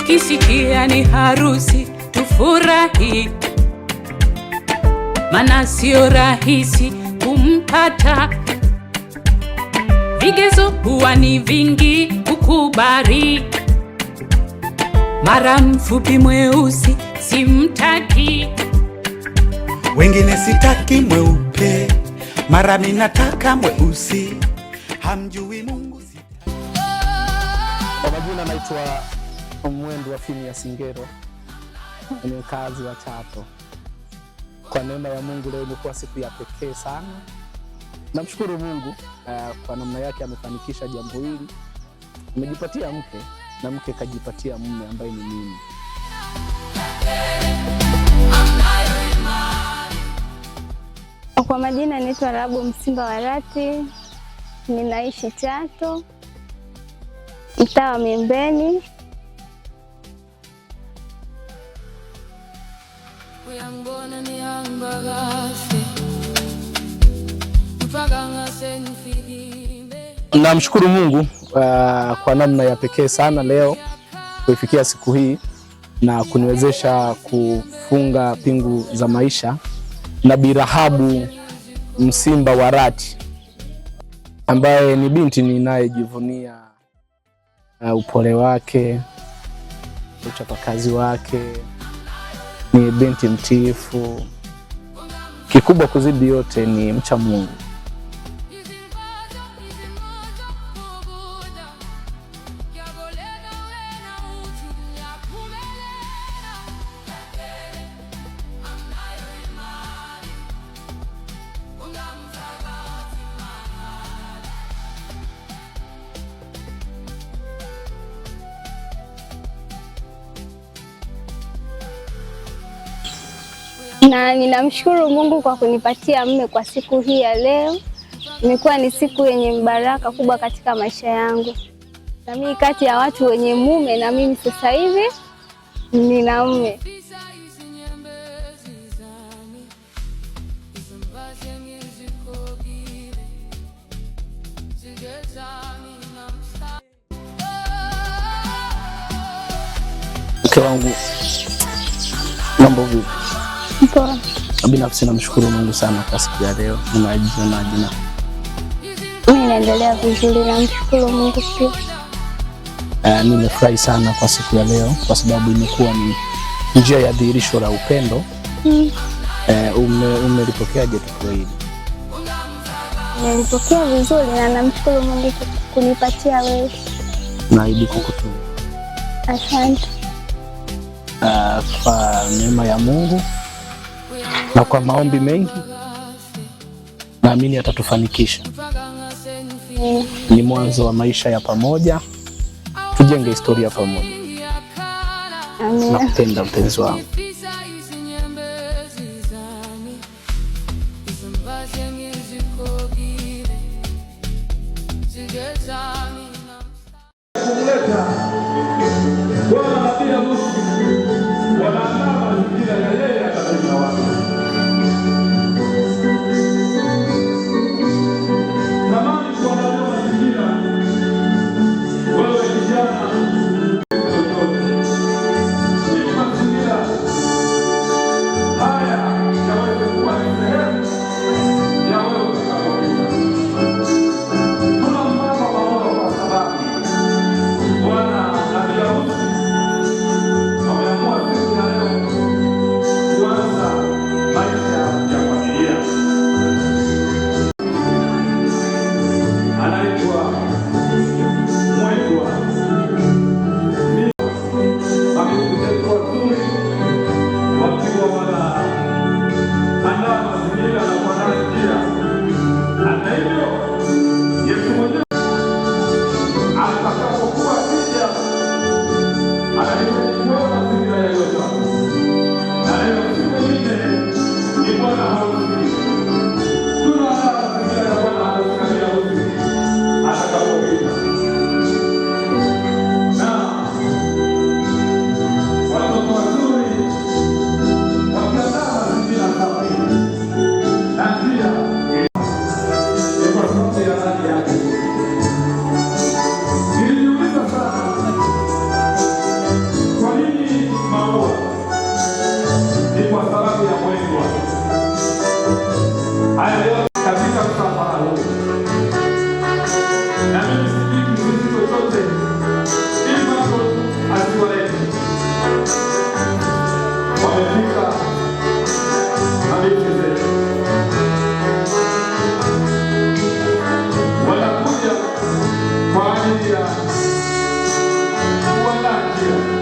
ukisikia ni harusi tufurahi, maana sio rahisi kumpata. Vigezo huwa ni vingi kukubali, mara mfupi mweusi simtaki, wengine sitaki mweupe, mara minataka mweusi, hamjui Mungu sitaki. Kwa majina naitwa Mwendo wa Phineas Ngero, ni mkazi wa Chato. Kwa neema ya Mungu leo imekuwa siku ya pekee sana. Namshukuru Mungu kwa namna yake amefanikisha jambo hili. Nimejipatia mke na mke kajipatia mume ambaye ni mimi. Kwa majina naitwa Rahabu Msimba Warati, ninaishi Chato, mtaa wa Miembeni. Namshukuru Mungu kwa namna ya pekee sana leo kuifikia siku hii na kuniwezesha kufunga pingu za maisha na Bi Rahabu Msimba Warati, ambaye ni binti ninayejivunia upole wake, uchapakazi wake, ni binti mtiifu. Kikubwa kuzidi yote ni mcha Mungu. Na ninamshukuru Mungu kwa kunipatia mume kwa siku hii ya leo. Imekuwa ni siku yenye baraka kubwa katika maisha yangu. Na mimi kati ya watu wenye mume, na mimi sasa hivi nina mume. Mke wangu, mambo vipi? Poa. Binafsi namshukuru Mungu sana kwa siku ya leo. Unajiona? Mimi naendelea vizuri, namshukuru Mungu pia. Nimefurahi sana kwa siku ya leo kwa sababu imekuwa ni njia ya dhihirisho la upendo. Umelipokeaje tukio hili? Nilipokea vizuri na namshukuru Mungu kunipatia wewe. Naahidi kukutunza. Asante. Kwa neema ya Mungu na kwa maombi mengi naamini atatufanikisha. Ni mwanzo wa maisha ya pamoja, tujenge historia pamoja. Amen. Nakupenda mpenzi wangu. kwa ajili ya kuandaa njia.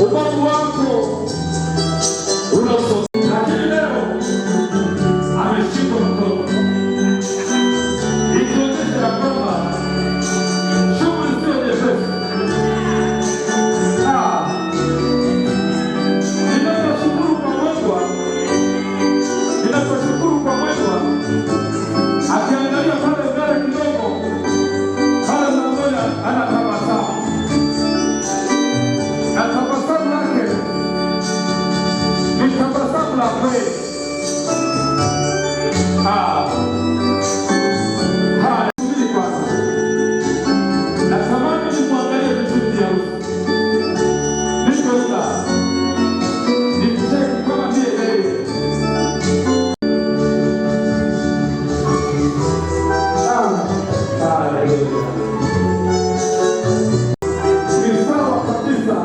Ubavu wako unaso, lakini leo ameshika mkono, ikionyesha ya kwamba shughuli sio nyepesi. Ninashukuru kwa Mungu akiangalia pale mbele kidogo, pale mmoja anatabasamu. Na tabasamu lake ni tabasamu la kweli. Subiri kwanza, natamani nimwangalie vizuri harusi, nikoza nimcheki kama ndiye yeye. Ni sawa kabisa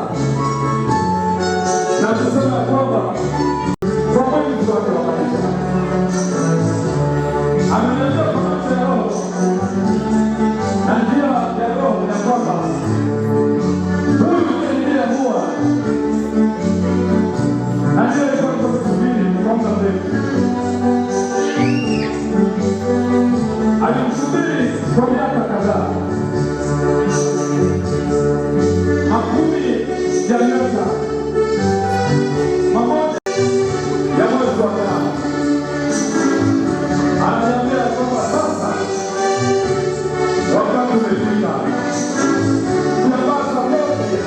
na kusema kwamba kwa mwezi wake wa maisha ameniambia kwa maisha ya roho na njia ya roho ya kwamba huyu niliyeamua na ndiye alikuwa kusubiri kwa muda mrefu. Alimsubiri kwa miaka kadhaa, makumi ya miaka, mamoja ya mwezi wa tano. Ananiambia kwamba sasa wakati umefika, tunapata wote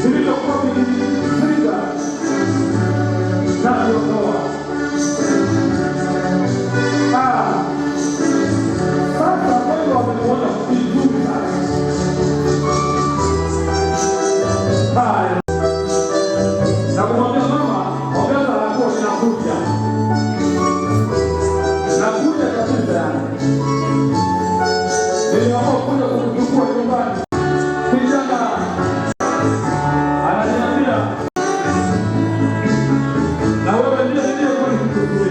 vilivyokuwa vikifika na kuondoa. Sasa Mungu amekuona vizuri sana. Haya, na kumwambia mama, ongeza lako linakuja. Nakuja kabisa yani. Niliamua kuja kukuchukua nyumbani. Kijana ananiambia, na wewe ndiye kwa nikuchukue.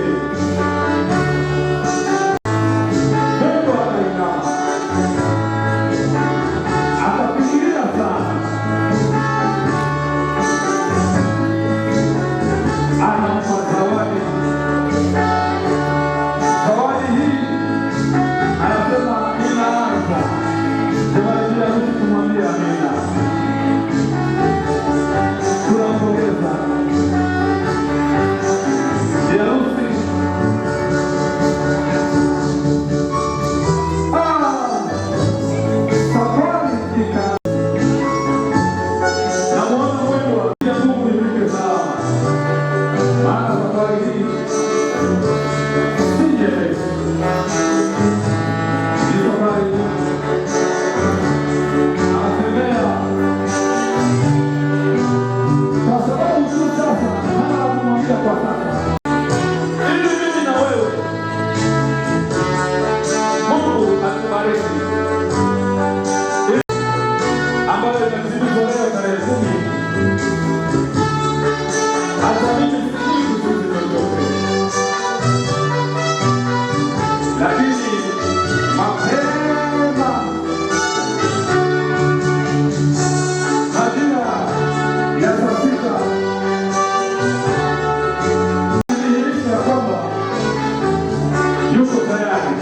Mungu akainama. Akafikiria sana. Anampa zawadi. Zawadi hii anasema inaanza. Zawadi ya mtu kumwambia amina. Tunampongeza bi harusi. Safari ika namwona mwendo wa Mungu ifike salama. Maana safari hii si nyepesi. Ni safari anatembea kwa sababu tu sasa hana la kumwambia kwa sasa. Ili mimi na wewe Mungu atubariki, ambayo imetimizwa leo tarehe 10. Hata mimi sijui vizuri chochote, lakini mapema majira ya saa 6 niliisha kwamba yuko tayari.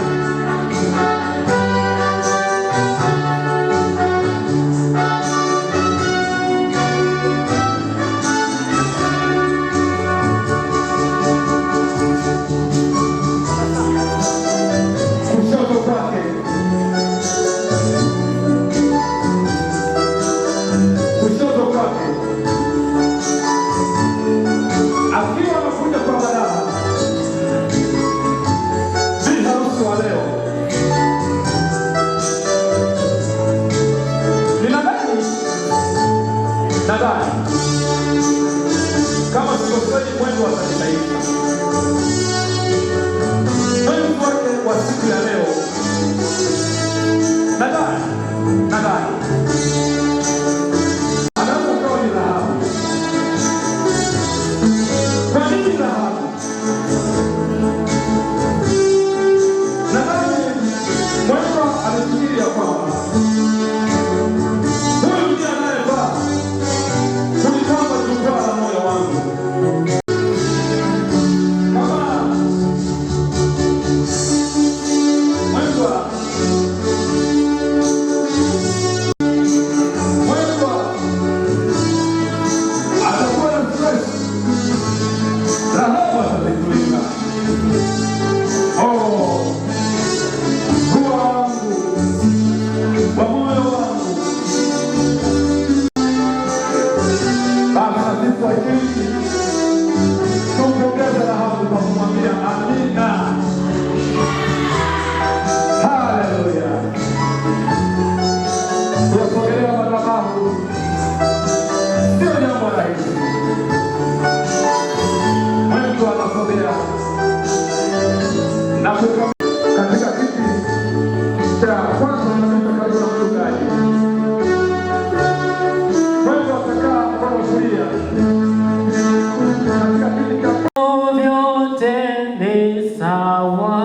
sawa.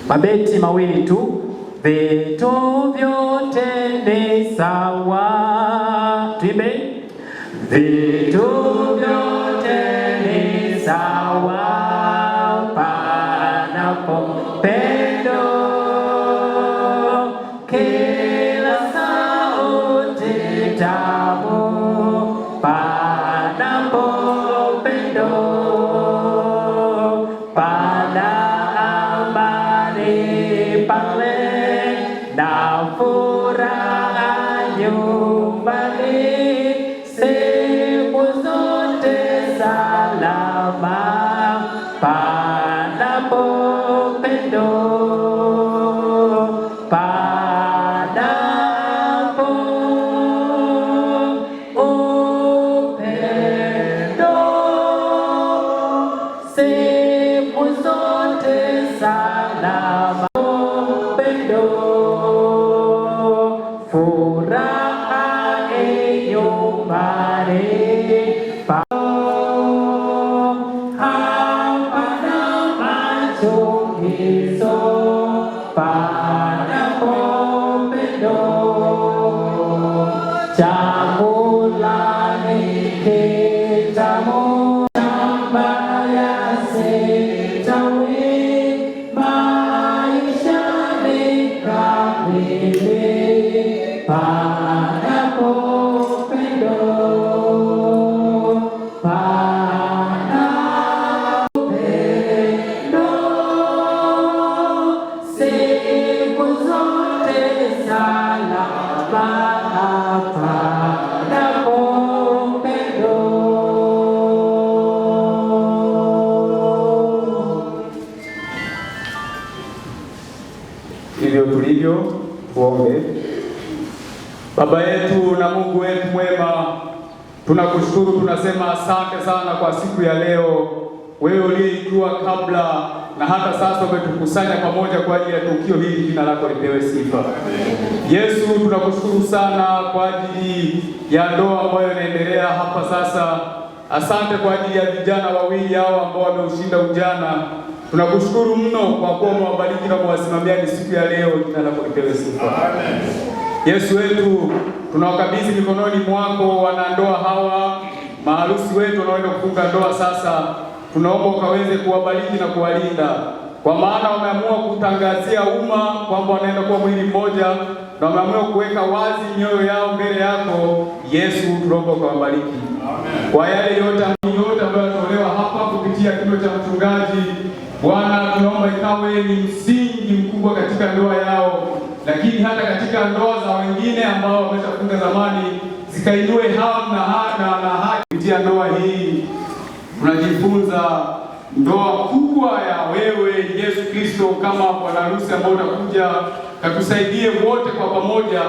Mabeti mawili tu. Vitu vyote ni sawa. Tuimbe. Vitu vyote ni sawa panapo pendo. Kila sauti tamu panapo pendo. Pada amani pale na furaha nyumbani. Siku zote salama panapo pendo. Panapo upendo. Siku zote salama upendo. Furaha nyumbani. Hapana machukizo panapo pendo. Chakula ni kitamu, shamba yasitawi, maisha ni kamili panapo pendo. Panapo pendo. Siku zote salama panapo pendo. Hivyo tulivyo, tuombe. Baba yetu na Mungu wetu mwema, tunakushukuru, tunasema asante sana kwa siku ya leo. Wewe uliyejua kabla na hata sasa umetukusanya pamoja kwa ajili ya tukio hili, jina lako lipewe sifa. Yesu, tunakushukuru sana kwa ajili ya ndoa ambayo inaendelea hapa sasa. Asante kwa ajili ya vijana wawili hao ambao wameushinda ujana. Tunakushukuru mno kwa kuwa umewabariki na kuwasimamia ni siku ya leo, jina lako lipewe sifa. Amen. Yesu wetu, tunawakabidhi mikononi mwako wanandoa hawa, maharusi wetu wanaoenda kufunga ndoa sasa. Tunaomba ukaweze kuwabariki na kuwalinda, kwa maana wameamua kutangazia umma kwamba wanaenda kuwa mwili mmoja, na wameamua kuweka wazi mioyo yao mbele yako. Yesu, tunaomba ukawabariki. Amen. Kwa yale yote ambayo yanatolewa hapa kupitia kinywa cha mchungaji, Bwana, tunaomba ikawe ni msingi mkubwa katika ndoa yao, lakini hata katika ndoa za wengine ambao wameshafunga zamani, zikainue hamu na haki. Kupitia ndoa hii tunajifunza ndoa kubwa ya wewe Yesu Kristo kama bwana harusi ambao utakuja katusaidie wote kwa pamoja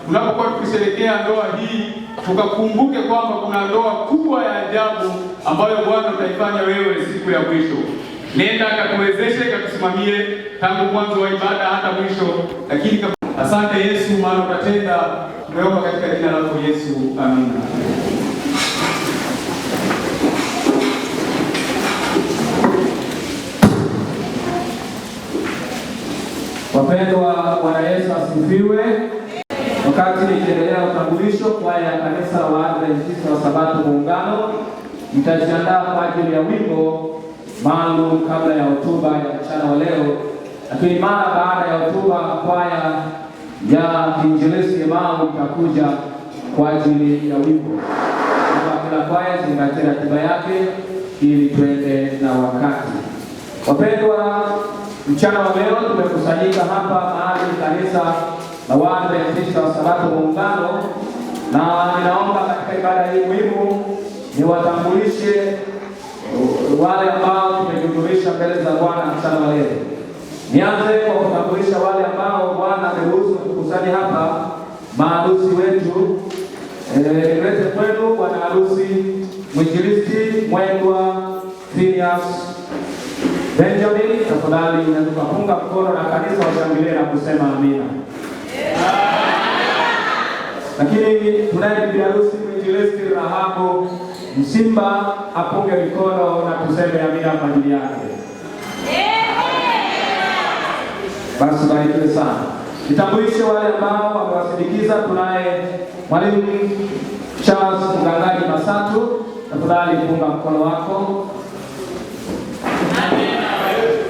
tunapokuwa tukisherehekea ndoa hii, tukakumbuke kwamba kuna ndoa kubwa ya ajabu ambayo Bwana utaifanya wewe siku ya mwisho. Nenda katuwezeshe, katusimamie tangu mwanzo wa ibada hata mwisho. Lakini asante Yesu, maana utatenda. Tumeomba katika jina lako Yesu, amina. Wapendwa, Bwana Yesu asifiwe. Wakati nikiendelea utambulisho, kwaya ya kanisa la Waadventista wa Sabato Muungano mtajiandaa kwa ajili ya wimbo maalum kabla ya hotuba ya mchana wa leo. Lakini mara baada ya hotuba, kwaya ya Injilisti maalum itakuja kwa ajili ya wimbo. Kila kwaya zingatia ratiba yake ili tuende na wakati. Wapendwa, mchana wa leo tumekusanyika hapa mahali kanisa la Waadventista wa Sabato Muungano, na ninaomba katika ibada hii muhimu niwatambulishe wale ambao tumejumuisha mbele za Bwana mchana wa leo. Nianze kwa kutambulisha wale ambao Bwana ameruhusu tukusanye hapa, maharusi wetu. Nilete kwenu bwana harusi Mwinjilisti Mwendwa Phineas Benjamin. Tafadhali unaweza kufunga mkono na kanisa washangilie na kusema amina. Lakini tunaye bibi harusi Mwinjilisti Rahabu Msimba apunge mikono na tuseme amina kwa ajili yake. Basi barikiwe sana. Nitambulishe wale ambao wamewasindikiza. Tunaye Mwalimu Charles Mgangani Masatu, tafadhali punga mkono wako.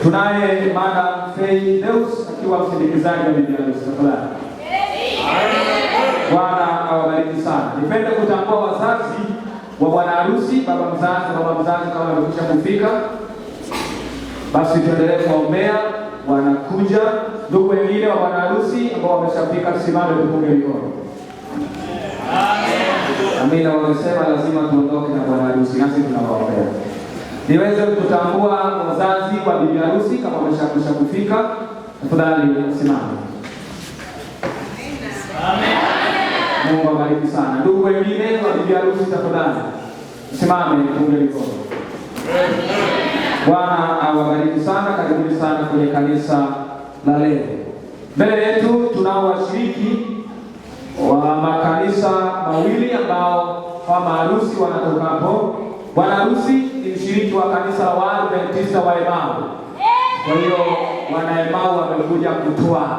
Tunaye Madam Faye Deus akiwa msindikizaji wa bibi harusi, tafadhali. Bwana awabariki sana. Nipende kutambua wazazi wa bwana harusi, baba mzazi kama wamekwisha kufika. Basi tuendelee kuombea, wanakuja. Ndugu wengine wa bwana harusi ambao wameshafika, tusimame tupunge mikono. Amina. Wamesema lazima tuondoke na bwana harusi, nasi tunawaombea. Niweze kutambua wazazi wa bibi harusi kama wameshakwisha kufika, tafadhali simama. Mungu awabariki sana. Ndugu wengine wa bibi harusi, tafadhali simame tupunge mikono. Bwana awabariki sana. Karibuni sana kwenye kanisa la leo. Mbele yetu tunao washiriki wa makanisa mawili ambao kama harusi wanatoka hapo. Bwana harusi ni mshiriki wa kanisa la Waadventista wa Emau. Kwa hiyo wana Emau wamekuja kutoa.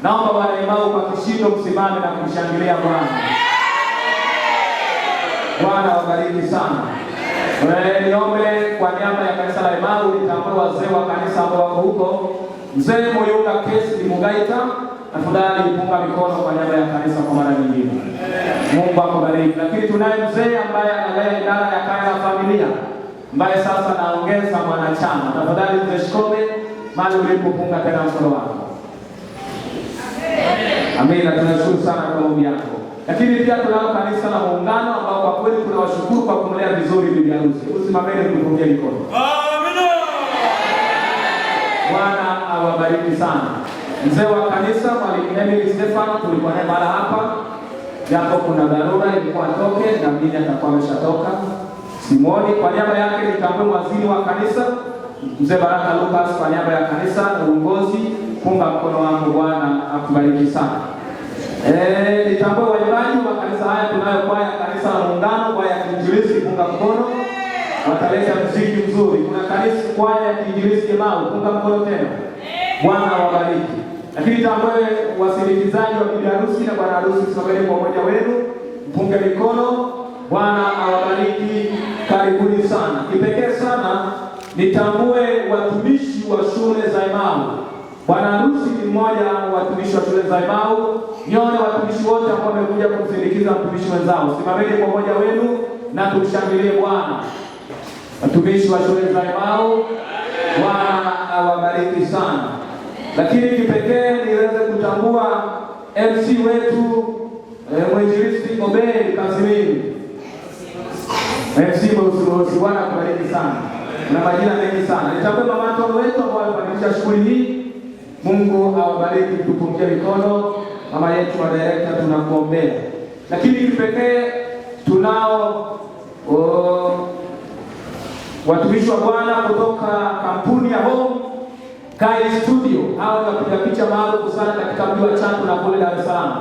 Naomba wana Emau kwa kishindo msimame na kumshangilia Bwana. Bwana wabariki sana. Niombe kwa niaba ya kanisa la Emau nitambue wazee wa kanisa ambao wako huko. Mzee Moyunga Kesi Mugaita, tafadhali punga mikono kwa niaba ya kanisa kwa mara nyingine. Mungu akubariki. Lakini tunaye mzee ambaye analea idara ya kaya na familia, ambaye sasa naongeza mwanachama. Tafadhali mzee Shikobe, mali ulipopunga tena mkono wako. Amina. Tunashukuru sana kwa maombi yako. Lakini pia tunao kanisa la Muungano ambao kwa kweli tunawashukuru kwa kumlea vizuri bibi harusi. Usimameni kupungia mikono. Amina. Bwana awabariki sana. Mzee wa kanisa Mwalimu Emily Stefano tulikuwa naye mara hapa. Japo kuna dharura ilikuwa atoke na mimi atakuwa ameshatoka. Simoni kwa niaba yake nitambue waziri wa kanisa Mzee Baraka Lucas kwa niaba ya kanisa na uongozi. Punga mkono wangu. Bwana akubariki sana. Nitambue waimbaji wa kanisa haya. Tunayo kwaya kanisa la Muungano, kwaya ya Kiinjilisti, punga mkono. Wataleta muziki mzuri. Kuna kanisa kwaya ya Kiinjilisti Emau, punga mkono tena. Bwana awabariki. Lakini tambue wasindikizaji wa bibi harusi na bwana harusi, simameni kwa umoja wenu, mpunge mikono. Bwana awabariki. Karibuni sana. Kipekee sana nitambue watumishi wa shule za Emau. Bwana harusi ni mmoja wa watumishi wa shule za Emau. Nione watumishi wote ambao wamekuja kumsindikiza mtumishi wenzao, simameni kwa umoja wenu na tumshangilie Bwana. Watumishi wa shule za Emau, Bwana awabariki sana. Lakini kipekee niweze kutambua MC wetu Mwinjilisti Obed Kasimini. MC Mweusi, Bwana akubariki sana. Na majina mengi sana. Nitambue mama tono wetu ambao walifanikisha shughuli hii. Mungu awabariki. Tupungie mikono. Mama yetu wa director tunakuombea. Lakini kipekee tunao watumishi wa Bwana kutoka kampuni ya Home Kai Studio. Hao wanapiga picha maarufu sana katika mji wa Chato na kule Dar es Salaam.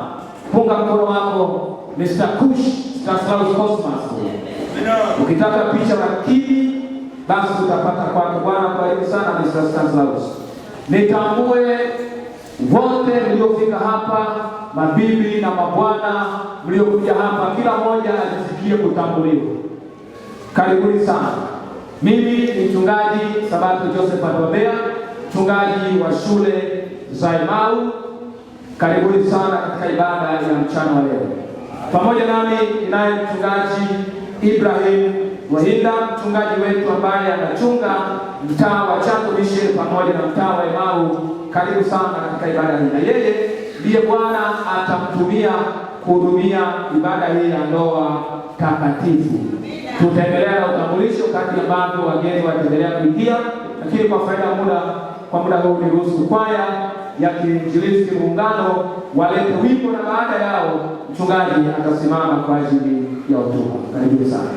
Punga mkono wako Mr. Kush Stanislaus Cosmas. Ukitaka picha makini basi utapata kwake. Bwana kubariki sana Mr. Stanislaus. Nitambue wote mliofika hapa, mabibi na mabwana mliokuja hapa, kila mmoja ajisikie kutambuliwa. Karibuni sana. Mimi ni mchungaji Sabato Joseph Adobea, mchungaji wa shule za Emau. Karibuni sana katika ibada ya mchana wa leo. Pamoja nami ninaye mchungaji Ibrahim Wahinda, mchungaji wetu ambaye anachunga mtaa wa Chato Mission pamoja na mtaa wa Emau. Karibu sana katika ibada hii. Na yeye ndiye Bwana atamtumia kuhudumia ibada hii ya ndoa takatifu. Tutaendelea na utambulisho kadri ambavyo wageni wataendelea kuingia, lakini kwa faida kwa muda huu niruhusu kwaya ya Kiinjilisti Muungano walete wimbo, na baada yao mchungaji atasimama kwa ajili ya hotuba. Karibuni sana.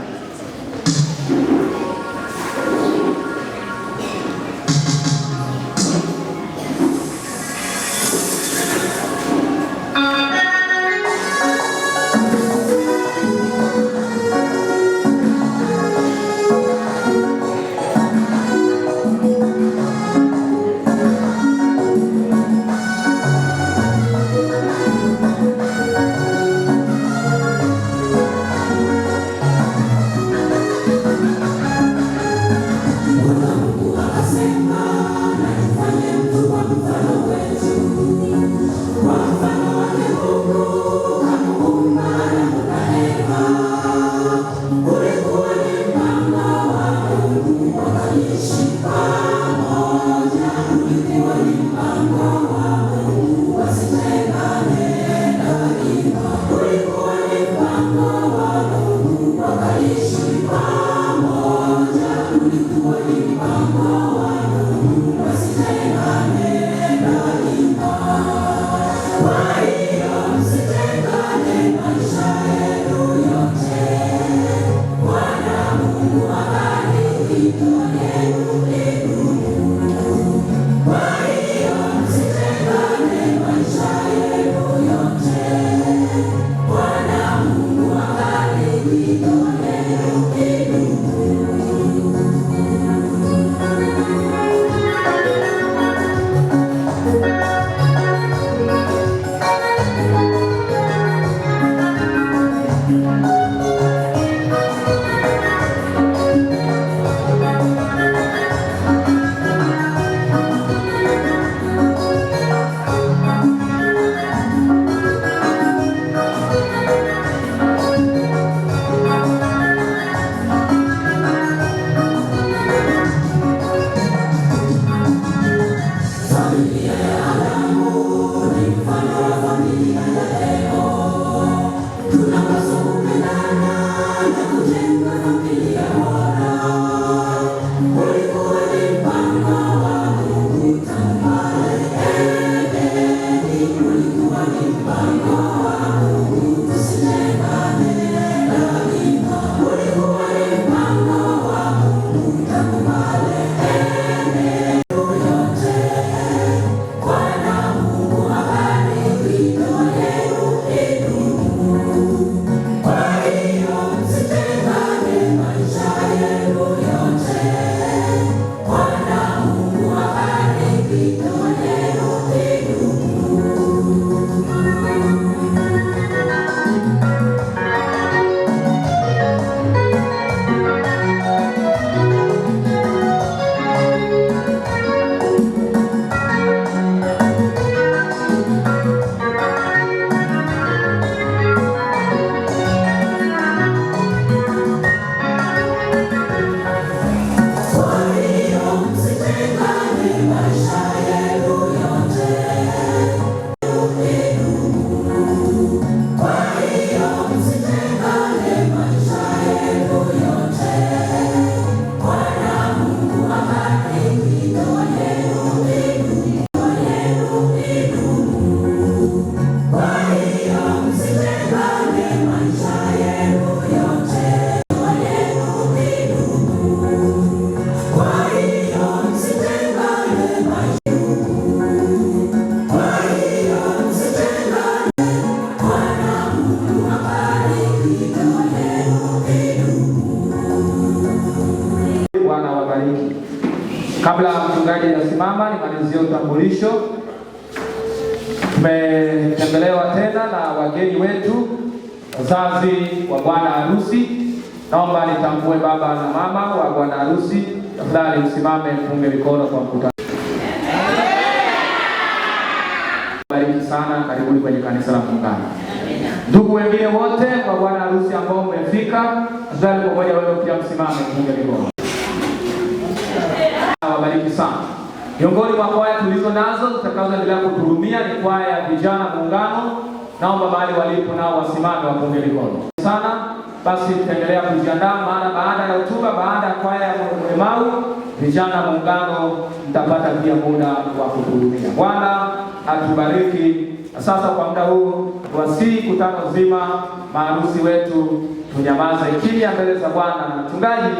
Kabla mchungaji hajasimama, nimalizie utambulisho. Tumetembelewa tena na wageni wetu, wazazi wa bwana harusi. Naomba nitambue baba na mama wa bwana harusi. Tafadhali msimame, mpunge mikono kwa mkutano. Bariki sana, karibuni kwenye kanisa la Muungano. Ndugu wengine wote kwa bwana harusi ambao mmefika, tafadhali pamoja wewe pia msimame, mpunge mikono. Wabariki sana. Miongoni mwa kwaya tulizo nazo tutakazoendelea kuhudumia ni kwaya ya vijana Muungano. Naomba mahali walipo nao wasimame, wapunge mikono sana. Basi tutaendelea kujiandaa, maana baada ya hotuba, baada ya kwaya ya Emau, vijana Muungano mtapata pia muda wa kuhudumia. Bwana atubariki. Sasa kwa muda huu wasi kutano zima, maharusi wetu tunyamaze kimya mbele za Bwana, na mchungaji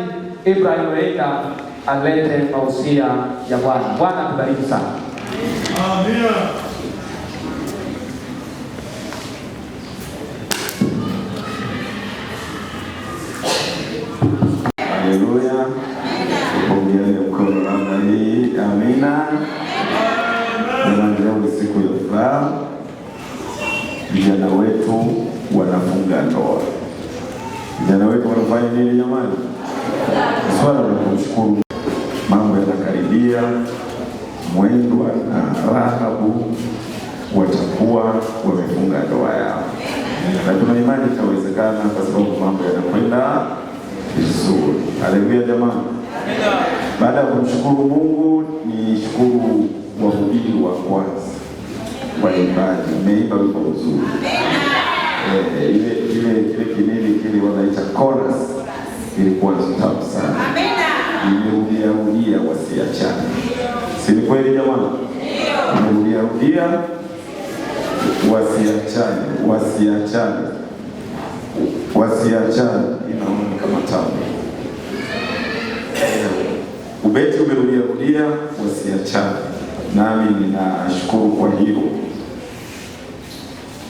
Ibrahim Reida alete mausia ya Bwana. Bwana atubariki sana. Amina. Haleluya. Tupungiane mkono namna hii. Amina. Leo ni siku ya furaha. Vijana wetu wanafunga ndoa. Vijana wetu wanafanya nini jamani? Swala la kumshukuru. Mambo yanakaribia. Mwendwa na Rahabu watakuwa wamefunga ndoa yao, na tuna imani itawezekana kwa sababu mambo yanakwenda vizuri. Haleluya jamani. Baada ya kumshukuru Mungu, ni shukuru wahubiri wa kwanza, waimbaji. Mmeimba wimbo mzuri. Ile kinili kile wanaita chorus ilikuwa tamu sana. Imerudia wasiachane. Si ni kweli jamani? Imerudia wasiachane. Inaona kama tamu. Ubeti umerudia wasiachane. Nami ninashukuru kwa hilo.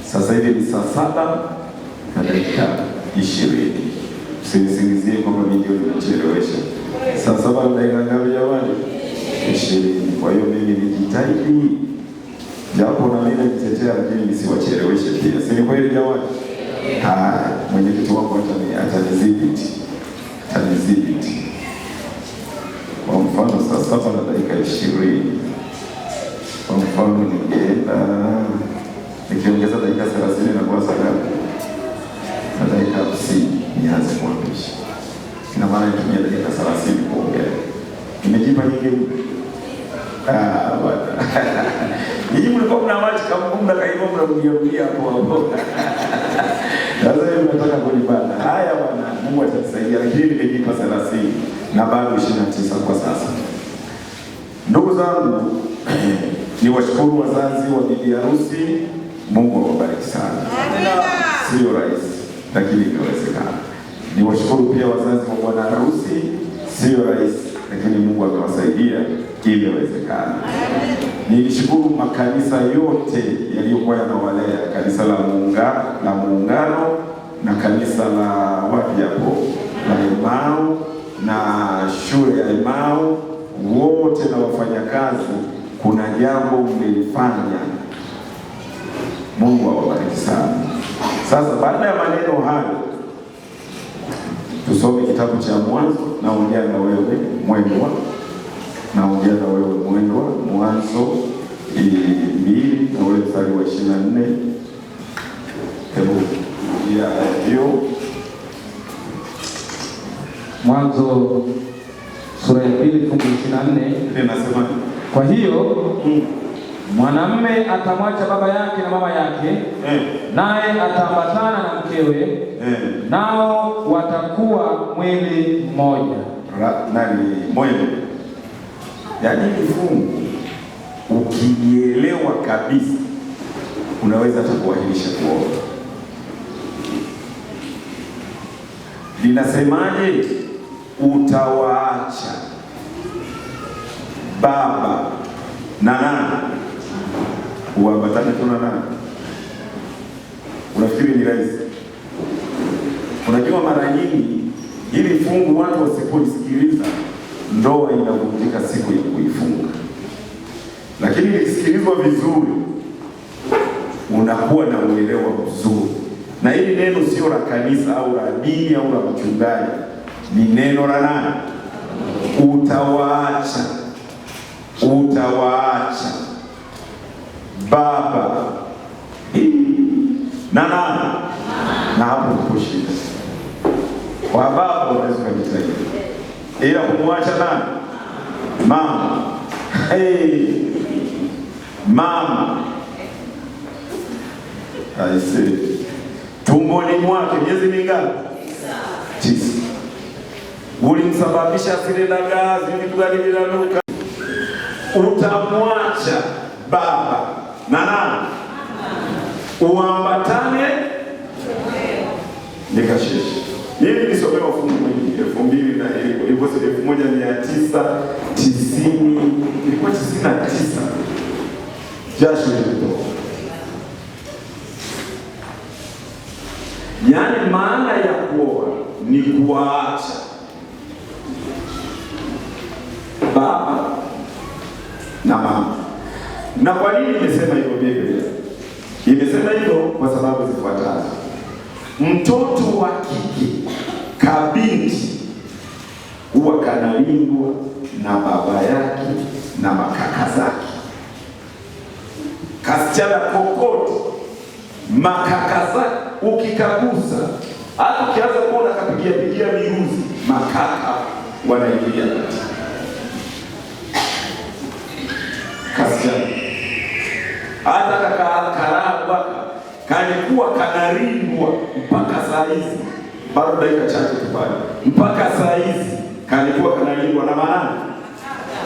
Sasa hivi ni saa 7:20. Usinisingizie kwamba video nimechelewesha. Saa 7:00 ngapi jamani? 20. Kwa hiyo mimi nijitahidi, japo na mimi nitetea, lakini nisiwacheleweshe pia. Si kweli jamani? Mwenyekiti wangu atanidhibiti. Kwa mfano saa 7:20. Kwa mfano nikiongeza dakika 30 na kwa sababu na dakika 50 nianze kuambishi. Ina maana nitumia dakika 30 kuongea. Nimejipa nyingi. Bwana. Nyinyi mlikuwa mna maji kama kumda kaibo mnarudia hapo. Sasa hivi nataka kunibana. Haya bwana, Mungu atatusaidia, lakini nimejipa 30 na bado 29 kwa sasa. Ndugu zangu, ni washukuru wazazi wa bibi harusi. Mungu awabariki sana. Sio rahisi, lakini inawezekana. Ni washukuru pia wazazi wa bwana harusi. Sio rahisi, lakini Mungu akawasaidia ili iwezekane. Nilishukuru makanisa yote yaliyokuwa yanawalea, kanisa la Muungano na kanisa la wapi hapo la Emau na shule ya Emau, wote na wafanyakazi. Kuna jambo mlifanya. Mungu awabariki sana. Sasa baada ya maneno hayo, tusome kitabu cha Mwanzo. Naongea na wewe mwendwa, Mwanzo 2 na ule mstari wa 24. Hebu ya hiyo Mwanzo sura ya 2 fungu 24 linasema, kwa hiyo mwanamume atamwacha baba yake na mama yake, naye ataambatana na mkewe, nao watakuwa mwili mmoja. Moyo. Yaani kifungu ukielewa kabisa unaweza hata kuahirisha kuoa. Linasemaje? Utawaacha baba na nani uambatane tu na nani? Unafikiri ni rahisi? Unajua mara nyingi hili fungu watu wasipolisikiliza ndoa inavunjika siku ya kuifunga. Lakini ikisikilizwa vizuri, unakuwa na uelewa mzuri. Na hili neno sio la kanisa au la dini au la mchungaji, ni neno la nani? Utawaacha baba na nani, na hapo ndipo shida. Kwa baba unaweza kujitahidi, ila kumwacha nani? Mama. Mama aise, tumboni mwake miezi mingapi? 9. Ulimsababisha asile na gazi, vitu gani vinanuka. Utamwacha baba na nani, uambatane nikasheshe. Mimi nisomewa fungu mwingi 2000 na ilikuwa 1990, ilikuwa 99. Jasho lilitoka. Yaani maana ya kuoa ni kuacha baba na mama. Na kwa nini nimesema hivyo? Biblia imesema hivyo kwa sababu zifuatazo. Mtoto wa kike kabinti huwa kanalindwa na baba yake na makaka zake. Kasichana kokote makaka zake ukikagusa, hata ukianza kuona kapigia miruzi, makaka wanaingilia kati. Kasichana hata kakarabwa kalikuwa kanalindwa mpaka saa hizi, bado dakika chache tu pale, mpaka saa hizi kalikuwa kanalindwa na maana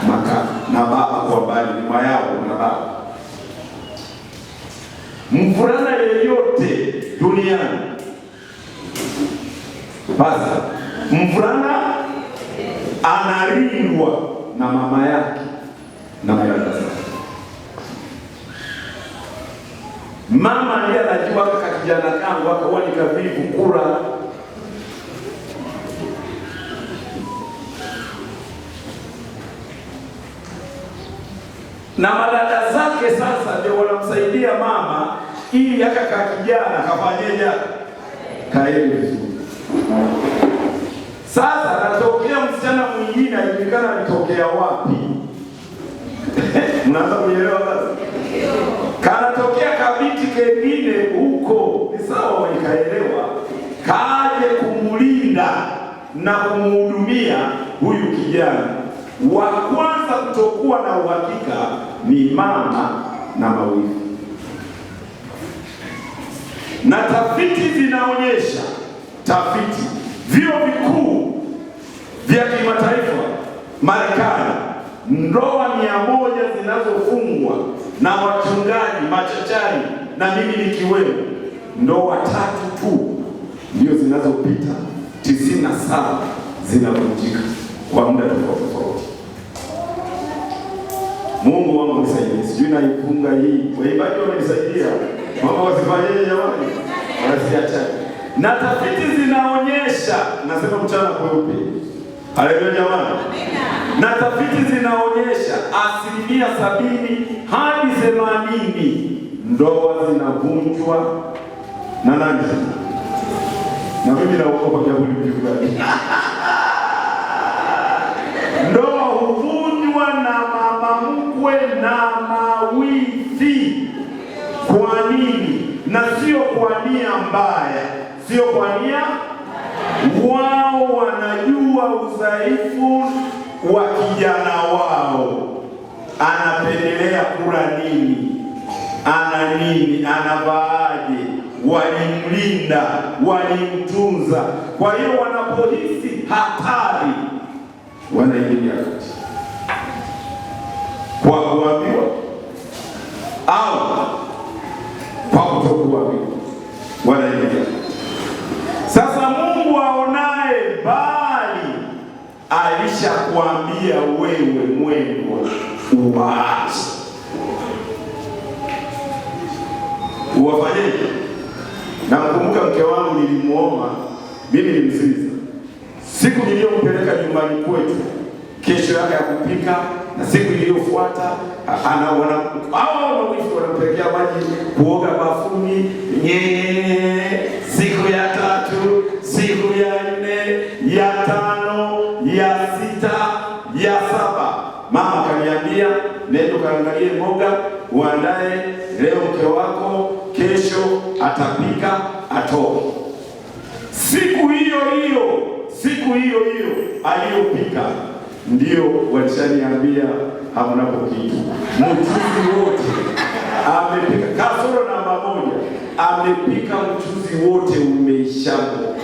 makaka na baba, kwa mbali nyuma yao na baba. Mvulana yeyote duniani, basi mvulana analindwa na mama yake na dada zake. Mama ndiye anajua kaka kijana kangu akawa ni kavivu kula. Na madada zake sasa ndio wanamsaidia mama ili kaka kijana kafanyeje, kaeli vizuri. Sasa natokea msichana mwingine ajulikana alitokea wapi. Mnaanza kuelewa sasa? Kanatokea kabiti kengine huko, ni sawa walikaelewa, kaje kumulinda na kumhudumia huyu kijana. Wa kwanza kutokuwa na uhakika ni mama na mawifi. Na tafiti zinaonyesha, vyuo vikuu vya kimataifa Marekani, ndoa 100 zinazofungwa na wachungaji machachari na mimi nikiwemo, ndoa 3 tu ndio zinazopita, 97 zinavunjika kwa muda tofauti. Mungu wangu nisaidie, sijui naifunga hii. Waimbaji wamenisaidia, mambo wasifanyeje jamani? Wasiacha. Na tafiti zinaonyesha, nasema mchana kweupe. Haleluya jamani. Na tafiti zinaonyesha 70 hadi 80 ndoa zinavunjwa na nani? Na mimi naogopa jambo hili. Ndoa huvunjwa na mama mkwe na mawifi. Kwa nini? Na sio kwa nia mbaya, sio kwa nia. Wao wanajua udhaifu wa kijana wao, anapendelea kula nini, ana nini, anavaaje, walimlinda, walimtunza. Kwa hiyo wanapohisi hatari wanaingilia kati kwa kuambiwa au kwa kutokuambiwa, wanaingilia kati. Sasa Mungu aonaye bali alishakwambia wewe mwendwa uwaache. Uwafanyeje? Na mkumbuka mke wangu nilimuoa, mimi nilimsikiza. Siku niliyompeleka nyumbani kwetu, kesho yake ya kupika, na siku iliyofuata mawifi wanampelekea maji kuoga bafuni. Siku ya 3, siku ya 4, ya 5, ya 6, ya 7, mama kaniambia nenda kaangalie mboga uandae leo, mke wako kesho atapika atoe. Siku hiyo aliyopika ndio walishaniambia hamnapo kitu. Mchuzi wote amepika, kasoro namba 1, amepika mchuzi wote umeishapo,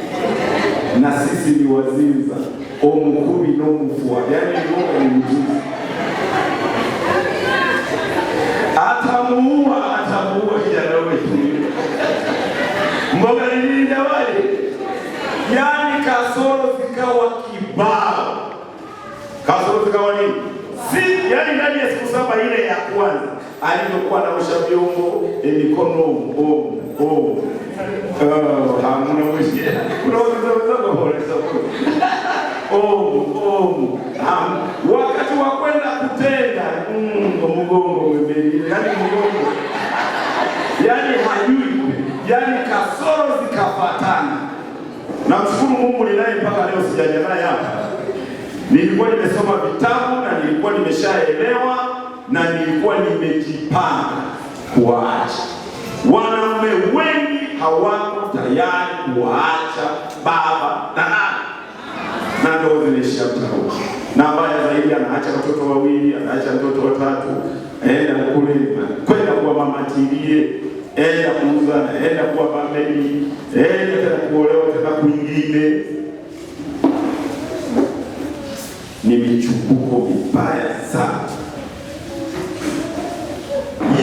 na sisi ni wazinza omukumi no mfua, yani mboga ni mchuzi. Atamuua kijana wetu. Mboga ni nini jamani? Yani kasoro zikawa kibao. Kasoro zikawa nini? Yani ndani ya siku 7 ile ya kwanza alivyokuwa anaosha vyombo mikono hamna mwisho. Kuna wazao wakati wa kwenda kutenda mgongo umebeli, yani hajui, yani kasoro zikafatana. Namshukuru Mungu ninaye mpaka leo sijaja naye hapa. Nilikuwa nimesoma vitabu na nilikuwa nimeshaelewa na nilikuwa nimejipanga kuacha. Wanaume wengi hawako tayari kuacha baba na nani, na ndio zinaishia mtaro. Na mbaya zaidi anaacha watoto 2, anaacha mtoto 3, aenda kule kwenda kwa mama tilie, aenda kuuza, aenda kwa family, aenda tena kuolewa tena kwingine. Ni michupuko mibaya sana.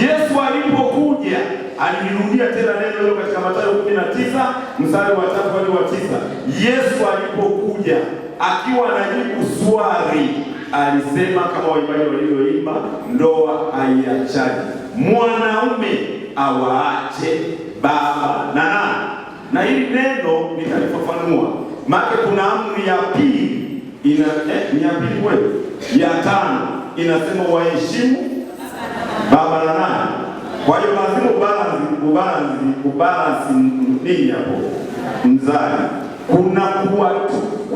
Yesu alipokuja alirudia tena neno hilo katika Mathayo 19 mstari wa 3 hadi wa 9. Yesu alipokuja akiwa anajibu swali alisema kama waimbaji walivyoimba, ndoa haiachani, mwanaume awaache baba na nani. Na hili neno nikalifafanua, maana kuna amri ya pili ni ya pili kweli, ya 5 inasema waheshimu baba na nani. Kwa hiyo lazima ubalansi nini hapo mzali, kuna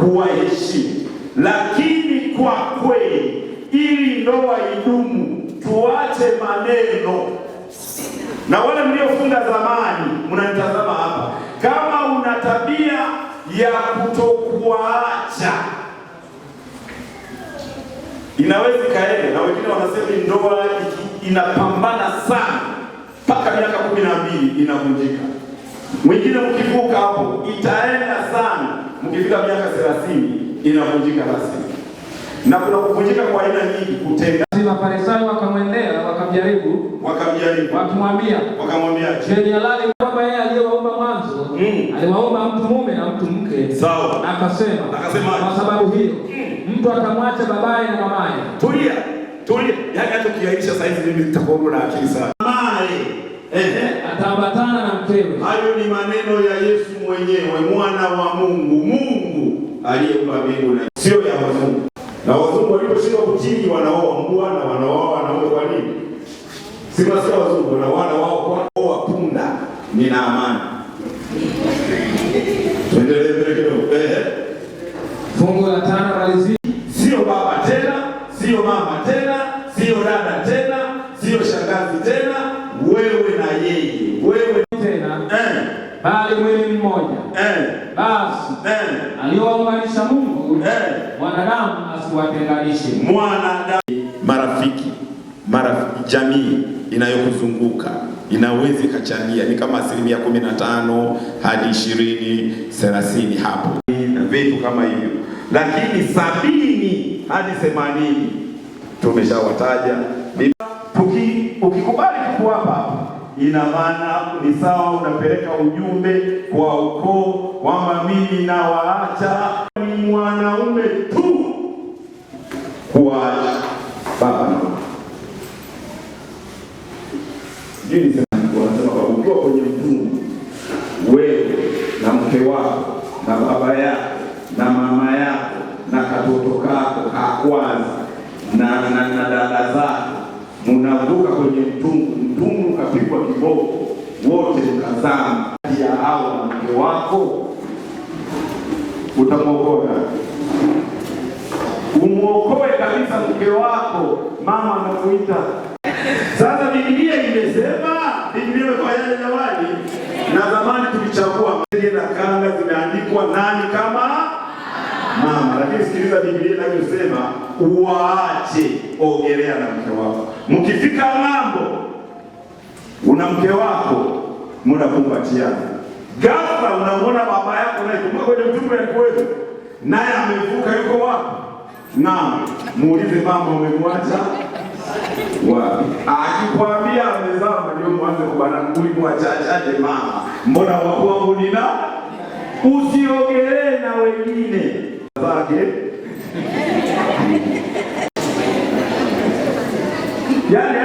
kuwaheshimu, lakini kwa kweli ili ndoa idumu tuache maneno. Na wale mliofunga zamani mnanitazama hapa, kama una tabia ya kutokuacha inaweza kaenda, na wengine wanasema ndoa inapambana sana mpaka miaka 12 inavunjika. Mwingine mkivuka hapo itaenda sana, mkifika miaka 30 inavunjika rasmi. Na kuna kuvunjika kwa aina nyingi, kutenga. Mafarisayo wakamwendea wakamjaribu wakamwambia je, ni halali kwamba yeye aliyewaumba mwanzo aliwaumba mtu mume na mtu mke? Sawa. Akasema kwa sababu hiyo mtu akamwacha babaye na mamaye. Tulia. Yaani hata ukiaisha saa hizi mimi nitakuwa na akili sana. Mamaye ataambatana na mkewe. Hayo ni maneno ya Yesu mwenyewe, mwana wa Mungu aliyeumba mbingu na sio ya wazungu. Na wazungu waliposhindwa kutii wanaoa mbwa na wanaoa wanaume. Kwa nini? Si basi wazungu na wana wao kwa punda. Nina amani. Tuendelee mbele kidogo. Fungu la 5 malizia. Sio baba tena, sio mama tena, sio dada tena, sio shangazi tena, wewe na yeye. Wewe tena bali mwili mmoja. Basi aliyounganisha Mungu mwanadamu asiwatenganishe. Marafiki, jamii inayokuzunguka inaweza kachangia, ni kama 15% hadi 20, 30 hapo na vitu kama hivyo, lakini 70 hadi 80 tumeshawataja. Ukikubali kuwapa hapa, ina maana ni sawa unapeleka ujumbe kwa ukoo kwamba mimi nawaacha. Ni mwanaume tu kuacha baba na mama. Wanasema kwa ukiwa kwenye mfungo, wewe na mke wako na baba yako na mama yako na katoto kako kakwaza kiboko, wote mkazama ya hao na mke wako, utamwokoa. Umuokoe kabisa mke wako, mama anakuita. Sasa Biblia imesema, Biblia imefanyaje jamani? Na zamani tulichagua na kanga zimeandikwa nani kama mama, lakini sikiliza Biblia inavyosema, uache ogelea na mke wako. Mkifika ng'ambo, una mke wako, mnakumbatiana. Ghafla unamwona baba yako naye, kumbuka kwenye mtumbo ya kwetu, naye amevuka, yuko wapi? Naam, muulize mama, umemwacha wapi? Akikwambia amezama, ndio mwanze kubana, ulimwachaje mama? Mbona wako wangu nina? Usiogelee na wengine zake. Yaani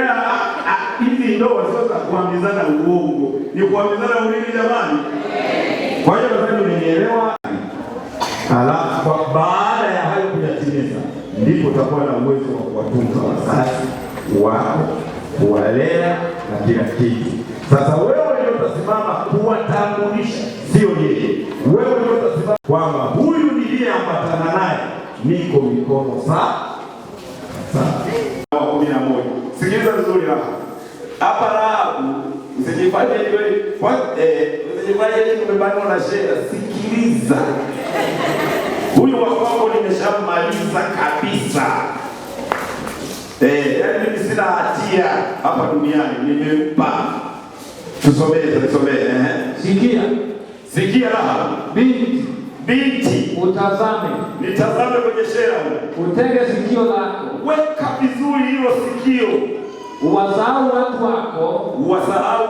hizi ndoa sio za kuambizana uongo, ni kuambizana ulimi jamani. Kwa hiyo nadhani unielewa. Alafu baada ya hayo kuyatimiza, ndipo utakuwa na uwezo wa kuwatunza wazazi wako, kuwalea na kila kitu. Sasa wewe ndio utasimama kuwatambulisha, sio yeye. Wewe ndio utasimama kwamba huyu niliyeambatana naye niko mikono sawa. 11. Sikiliza vizuri hapa Rahabu, usijifanye hivyo usijifanye hivyo umebanwa na sheria. Sikiliza, huyu wako nimeshamaliza kabisa. Yaani mimi sina hatia hapa duniani, nimempa. Tusomee. Sikia Rahabu, binti, utazame, nitazame kwenye sheria, utege sikio lako, weka vizuri hilo sikio, uwasahau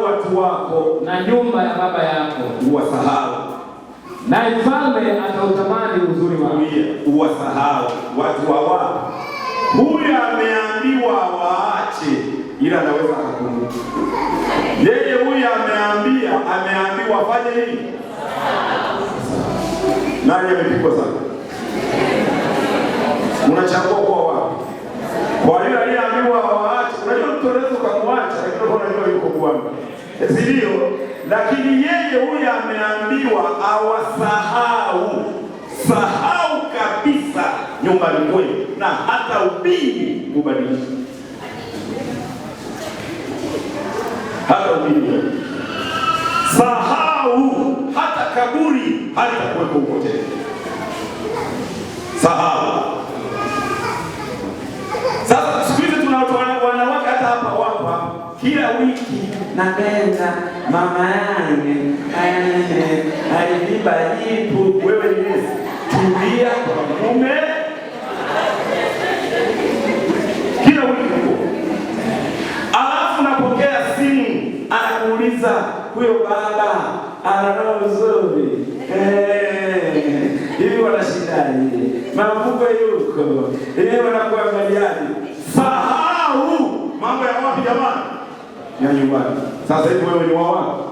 watu wako na nyumba ya baba yako, uwasahau. Na mfalme atautamani uzuri wako. Uwasahau watu wa wapo. Huyu ameambiwa waache, ila anaweza kukumbuka. Yeye huyu ameambiwa afanye nini? Nani amepigwa sana? Unachagua kwa wapi? Kwa hiyo aliyeambiwa waache, unajua mtu anaweza kumwacha, lakini unajua yuko Bwana. Ndio, lakini yeye huyu ameambiwa awasahau. Sahau kabisa nyumbani kwenu, na hata ubini ubadilishe. Hata ubini. Sahau hata kaburi halitakuwepo huko tena. Sahau. Sasa siku hizi tunatoa wanawake hata hapa wapa kila wiki naenda mama yangu alinipa jipu. Wewe ni nesi, tulia kwa mume kila wiki huko. Alafu napokea simu, anakuuliza huyo baba ana roho nzuri, hivi wanashindaje? Mafuko yuko wanakuangaliaje? Sahau mambo ya wapi jamani? Ya nyumbani. Sasa hivi wewe ni wa wapi?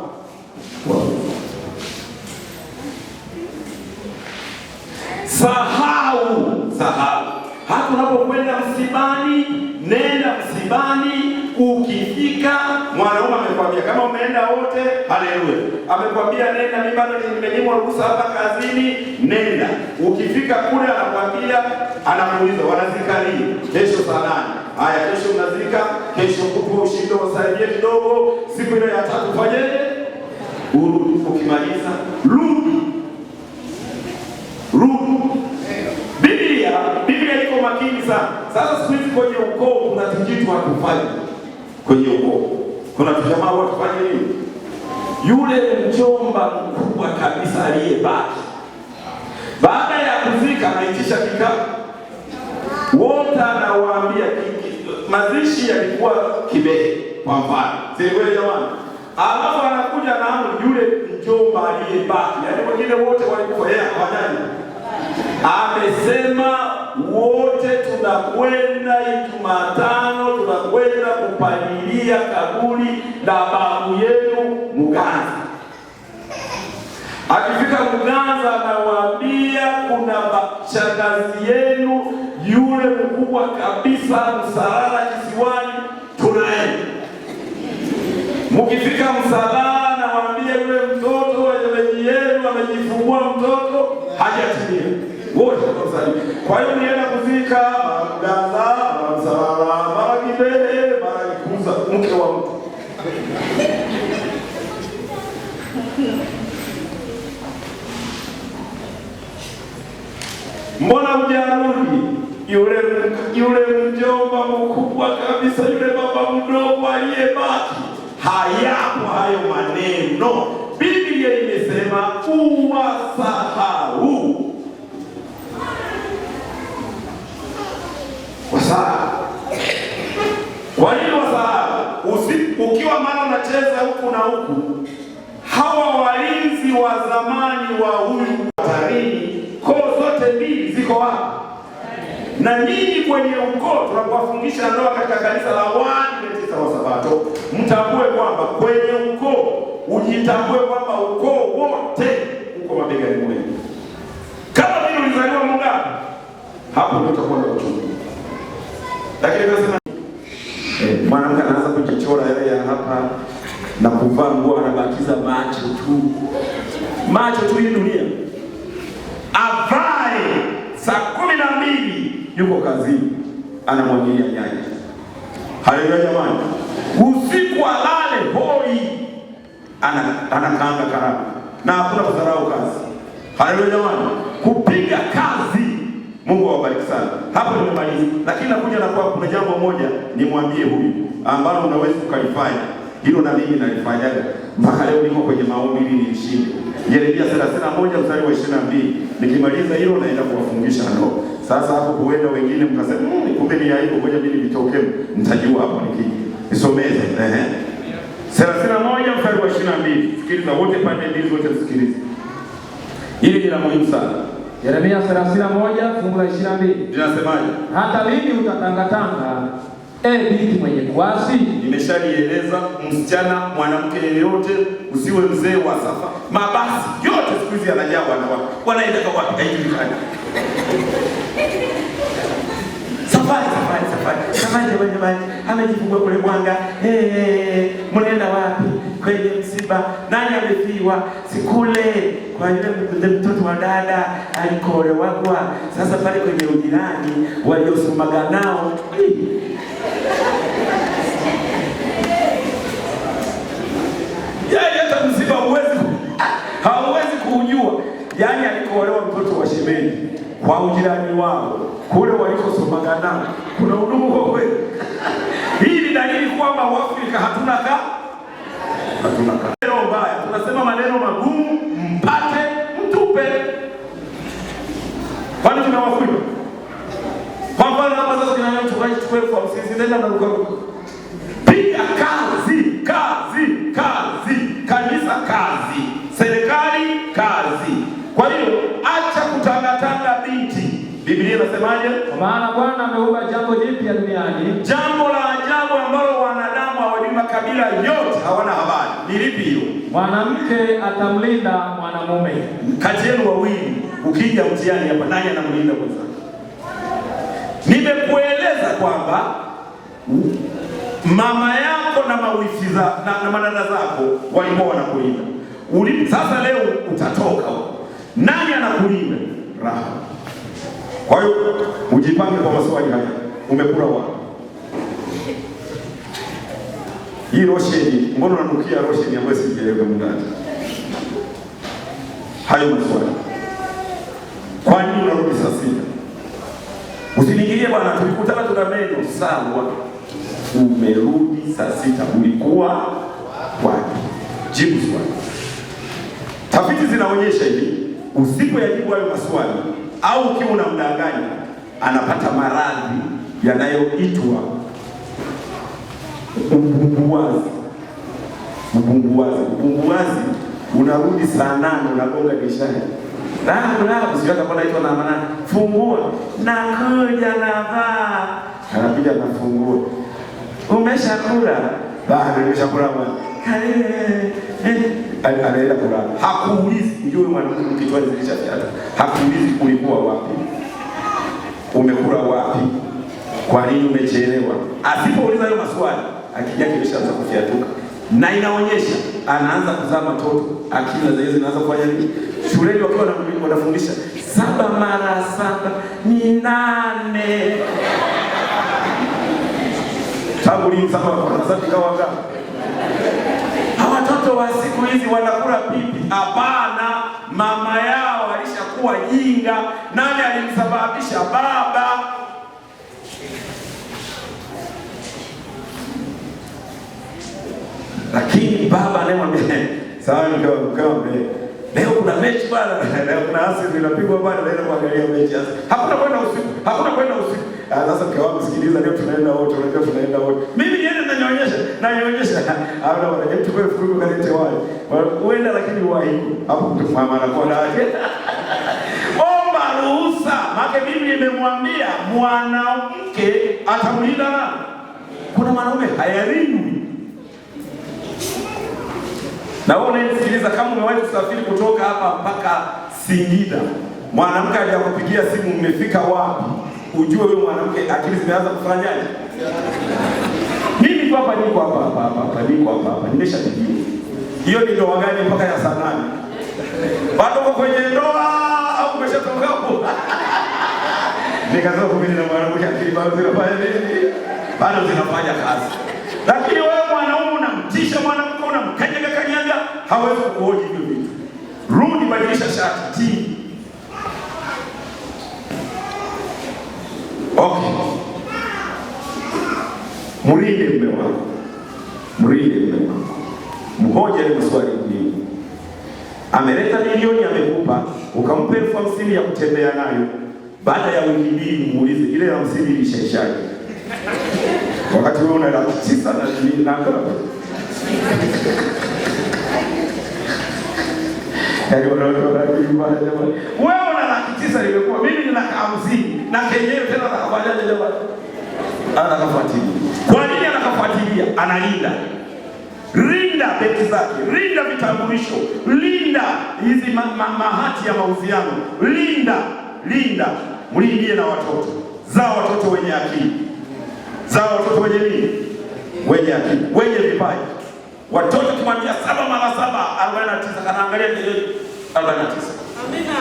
Sahau. Hata unapokwenda msibani, nenda msibani. Ukifika mwanaume amekwambia, kama umeenda wote, haleluya. Amekwambia nenda, mimi bado nimenyimwa ruhusa hapa kazini, nenda. Ukifika kule anakwambia, anamuuliza wanazika lini? Kesho saa 8. Haya, kesho unazika, kesho kupo ushindo wasaidie kidogo, siku ile ya 3 fanyeje? Urudi. Ukimaliza rudi. Biblia iko makini sana. Sasa siku hizi kwenye ukoo kuna kitu hakufanya. Kwenye ukoo kuna tujamaa watufanye nini? Yule mjomba mkubwa kabisa aliyebaki, baada ya kuzika anaitisha kikao, wote anawaambia mazishi yalikuwa Kibehe kwa mfano, si kweli jamani? Alafu anakuja na yule mjomba aliyebaki, yaani wengine wote walikufa, yeye hafanyaje? Amesema wote tunakwenda Jumatano, tunakwenda kupalilia kaburi la babu yenu Muganza. Akifika Muganza anawaambia kuna shangazi yenu yule mkubwa kabisa Msalala Kisiwani, tunaenda. Mkifika msalani na waambie yule mtoto wa shemeji yenu amejifungua mtoto hajatimia. Wote msalani. Kwa hiyo nienda kuzika mgaza, msalala, mara kibele, mara kikuza mke wa mtu. Mbona hujarudi? Yule mjomba mkubwa kabisa, yule baba mdogo aliyebaki, hayapo hayo maneno. Biblia imesema uwasahau. Wasahau. Kwa nini wasahau? Ukiwa mara unacheza huku na huku, hawa walinzi wa zamani wa huyu hatarini, koo zote mbili ziko wapi? Na nyinyi kwenye ukoo tunapowafungisha ndoa katika kanisa la Waadventista wa Sabato, mtambue kwamba kwenye ukoo, ujitambue kwamba ukoo wote uko mabegani mwenu. Kama vile ulizaliwa Mungapi, hapo ndio utakuwa na uchungu. Lakini nasema mwanamke anaanza kujichora yeye hapa na kuvaa nguo, anabakiza macho tu. Macho tu hii dunia. Avae saa 12 yuko kazini anamwagilia nyanya. Haleluya jamani. Usiku alale hoi anakaanga karama. Na hakuna kudharau kazi. Haleluya jamani. Kupiga kazi. Mungu awabariki sana. Hapo nimemaliza. Lakini nakuja na kwa kuna jambo moja nimwambie huyu ambalo unaweza ukalifanya. Hilo na mimi nalifanyaga. Mpaka leo niko kwenye maombi ili nishinde. Yeremia 31 mstari wa 22. Nikimaliza hilo naenda kuwafungisha ndoa. Sasa hapo huenda wengine mkasema kumbe ni aibu, ngoja mimi nitoke, mtajua hapo nikija. Nisomeze. 31 mstari wa 22. Sikiliza wote pande mbili zote msikilize. Hili ni la muhimu sana. Yeremia 31 fungu la 22. Linasemaje? Hata lini utatangatanga, binti mwenye kuasi? Nimeshalieleza msichana, mwanamke yeyote, usiwe mzee wa safa. Mabasi yote siku hizi yanajaa wanawake. Wanaenda kwa wapi haijulikani. Safari. Jamani, amejifungua kule Mwanga. Mnaenda wapi? Kwenye msiba. Nani amefiwa? Sikule. Kwa yule mtoto wa dada alikolewa. Sasa pale kwenye ujirani waliosomaga nao. Yeye hata msiba hauwezi kuujua. Yaani alikolewa mtoto wa shemeji kwa ujirani wao. Kule walikosomaga nao. Kuna udugu kwa kweli. Hii ni dalili kwamba Waafrika hatuna ka. Neno mbaya. Tunasema maneno magumu, mpate mtupe. Kwani tumewafuta? Kwa mfano hapa sasa kuna mchungaji chukue kwa msisi nenda na ruka. Piga kazi. Kanisa kazi. Serikali kazi. Kwa hiyo acha kutangatanga binti. Biblia inasemaje? Kwa maana Bwana ameumba jambo jipya duniani. Jambo la ajabu ambalo wanadamu hawajui, makabila yote hawana habari. Ni lipi hilo? Mwanamke atamlinda mwanamume. Kati yenu wawili ukija mtihani hapa, nani anamlinda kwanza? Nimekueleza kwamba mama yako na mawifi na madada zako walikuwa wanakulinda. Sasa leo utatoka. Nani anakulinda? Raha. Kwa hiyo ujipange kwa maswali haya. Umekula wapi? Hii rosheni, mbona unanukia rosheni ambayo sijaelewa mndani? Hayo maswali. Kwa nini unarudi saa 6? Usiniingilie bwana, tulikutana tuna meno sawa. Umerudi saa 6, ulikuwa wapi? Jibu swali. Tafiti zinaonyesha hivi, usipoyajibu hayo maswali au ukiwa unamdanganya, anapata maradhi yanayoitwa ubumbuwazi. Ubumbuwazi unarudi saa 8 unagonga dirishani. Usiweza kwa naitwa na maana fungua. Nakuja navaa. Anapiga na fungua. Umeshakula? Bado nimeshakula bwana. Anaenda kulala. Hakuulizi yule mwanamke kichwani zilishafyata. Hakuulizi ulikuwa wapi? Umekula wapi? Kwa nini umechelewa? Asipouliza hayo maswali, akija kimeshaanza kufyatuka. na inaonyesha anaanza kuzaa matoto, akili za hizo zinaanza kufanya nini? Shuleni wakiwa wanafundisha 7 mara 7 ni 8. Tangu lini 7 mara 7 ikawa ngapi? Hawa watoto wa siku hizi wanakula pipi. Hapana, mama yao alishakuwa jinga. Nani alimsababisha? Baba. Lakini baba anayemwambia sawa, mkawa leo kuna mechi bwana, leo kuna Arsenal inapigwa bwana, naenda kuangalia mechi. Hakuna kwenda usiku, hakuna kwenda usiku. Sasa mkawa msikiliza, leo tunaenda wote, unajua tunaenda wote. Mimi niende nanyonyesha. Hapo wanaje tukue furugu kalete wale. Uenda lakini wahi. Hapo mtu mama anakuwa yake. Omba ruhusa. Maana Biblia imemwambia mwanamke atamlinda nani? Kuna wanaume hayalindwi. Na wewe unasikiliza, kama umewahi kusafiri kutoka hapa mpaka Singida, mwanamke hajakupigia simu mmefika wapi, ujue wewe mwanamke akili zimeanza kufanyaje? Mimi tu hapa niko hapa nimeshapigiwa. Hiyo ni ndoa gani mpaka ya saa 8? Bado uko kwenye ndoa au umeshatoka hapo? Nikasema kumbe na mwanamke akili bado zinafanya nini? Bado zinafanya kazi. Lakini wewe mwanaume unamtisha mwanamke, unamkanyaga, hawezi kuoji hivyo vitu. Rudi, badilisha shati, tii. Okay. Murinde mume wako. Mhoja ni maswali muhimu. Ameleta milioni amekupa, ukampa 50,000 ya kutembea nayo. Baada ya wiki 2 muulize ile 50 ilishaishaje? Wakati wewe una 900 na ngapi? Wewe una 900 ilikuwa, mimi nina 50 na kenyewe tena atakafanyaje jamani? Anakafuatilia. Kwa nini anakafuatilia? Analinda. Linda beti zake, linda vitambulisho, linda hizi mahati ya mauziano, linda. Mlindie na watoto. Zaa watoto wenye akili. Zaa watoto wenye nini? Wenye akili, wenye vipaji. Watoto kimwambia 7 mara 7 49, kanaangalia ni 49. Amina.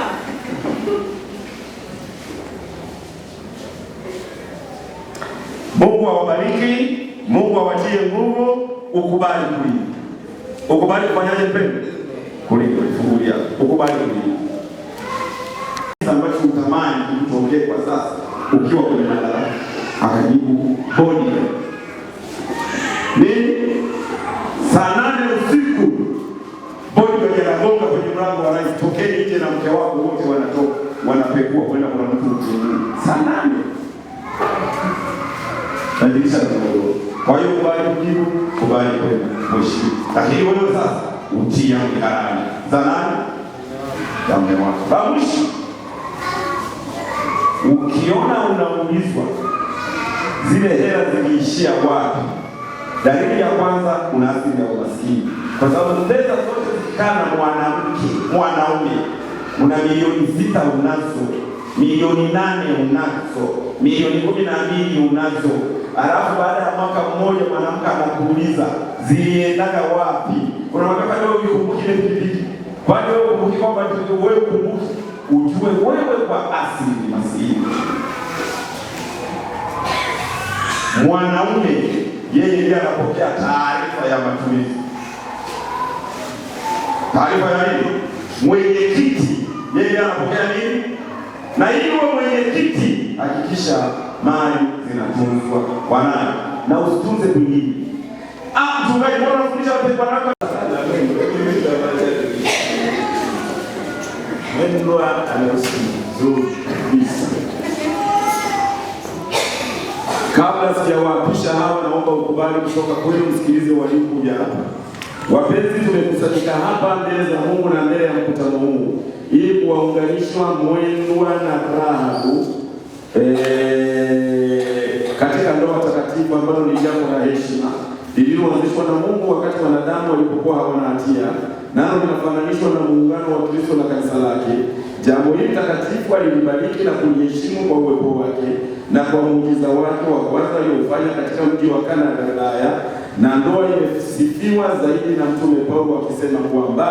Mungu awabariki, Mungu awatie nguvu, ukubali kulinda. Ukubali kufanyaje mpendo? Kulinda, fungulia. Ukubali kulinda. Ambacho utamani kutokee kwa sasa ukiwa kwenye madaraka. Akajibu bodi. Nini? Saa 8 usiku bodi anagonga kwenye mlango wa rais, tokeni nje na mke wako, wote wanatoka, wanapekua kwenda kwa mtu mwingine. Saa 8. Badilisha ndio. Kwa hiyo kubali kujibu, kubali kwenda mwisho. Lakini wewe sasa utia mkarani. Za nani? Ya mume wako. Ba mwisho. Ukiona unaulizwa zile hela ziliishia wapi, dalili ya kwanza una asili ya umaskini. Kwa sababu pesa zote zikana mwanaume, una milioni 6 unazo, milioni 8 unazo, milioni 12 unazo. Alafu baada ya mwaka mmoja mwanamke anakuuliza ziliendaga wapi? Kuna wakati leo ukumbuki ile pikipiki. Kwani wewe ukumbuki kwamba wewe ukumbuki, ujue wewe kwa asili ni maskini. Mwanaume yeye ndiye anapokea taarifa ya matumizi. Taarifa ya nini? Mwenyekiti yeye anapokea nini? Na hiyo mwenyekiti hakikisha mali zinatunzwa kwa nani na usitunze kwingine. Mchungaji mbona unafundisha watu kwa nani? Ndoa anaruhusu kabisa. Kabla sijawaapisha hawa, naomba ukubali kutoka kwenu, msikilize waliokuja hapa. Wapenzi, tumekusanyika hapa mbele za Mungu na mbele ya mkutano huu ili kuwaunganishwa Mwendwa na Rahabu katika ndoa takatifu ambalo ni jambo la heshima lililoanzishwa na Mungu wakati wanadamu walipokuwa hawana hatia, nalo linafananishwa na muungano wa Kristo na kanisa lake. Jambo hili takatifu alilibariki na kuliheshimu kwa uwepo wake na kwa muujiza wake wa kwanza aliofanya katika mji wa Kana ya Galilaya, na ndoa imesifiwa zaidi na Mtume Paulo akisema kwamba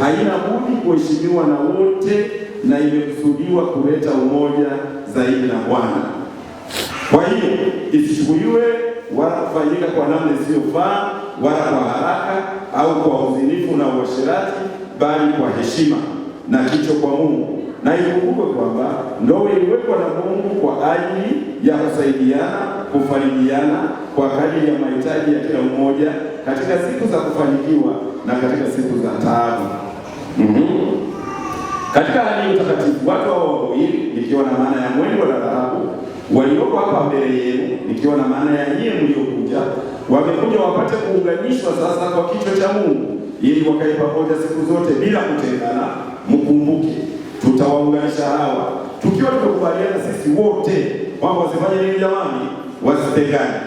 haina budi kuheshimiwa na wote na imekusudiwa kuleta umoja zaidi na Bwana. Kwa hiyo isichukuliwe wala kufanyika kwa namna isiyofaa wala kwa haraka au kwa uzinifu na uasherati, bali kwa heshima na kicho kwa Mungu. Na ikumbukwe kwamba ndoa iliwekwa na Mungu kwa ajili ya kusaidiana, kufarijiana kwa kadiri ya mahitaji ya kila mmoja katika siku za kufanikiwa na katika siku za taabu. Katika hali ya utakatifu, watu hao wawili, nikiwa na maana ya Mwendwa na Rahabu, walioko hapa mbele yenu, nikiwa na maana ya nyie mliokuja, wamekuja wapate kuunganishwa sasa kwa kichwa cha Mungu, ili wakae pamoja siku zote bila kutengana. Mkumbuke, tutawaunganisha hawa tukiwa tumekubaliana sisi wote kwamba wasifanye nini jamani? Wasitengane.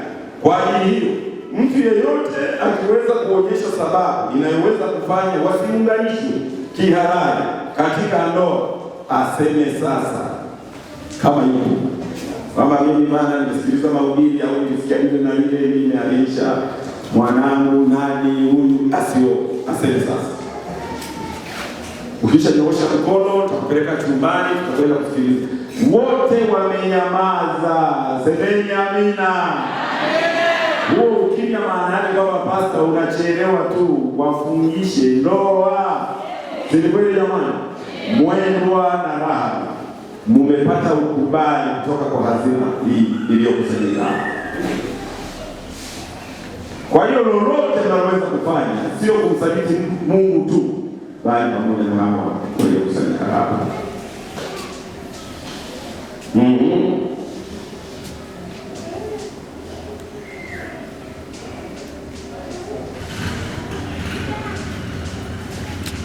Kwa ajili hiyo, mtu yeyote akiweza kuonyesha sababu inayoweza kufanya wasiunganishwe kihalali katika ndoa, aseme sasa kama hivi, kwamba mimi bana nimesikiliza mahubiri au nisikia ile na ile nimealisha mwanangu nani huyu, aseme sasa. Ukishanyoosha mkono tutakupeleka chumbani, tutakwenda kusikiliza. Wote wamenyamaza, semeni amina. Huo ukimya maana yake kwamba pasta unachelewa tu, wafungishe ndoa. Si kweli jamani? Mwendwa na Rahabu, mumepata ukubali kutoka kwa hazina hii iliyokusanyika. Kwa hiyo lolote tunaloweza kufanya sio kumsaliti Mungu tu, bali pamoja na hawa waliokusanyika hapa.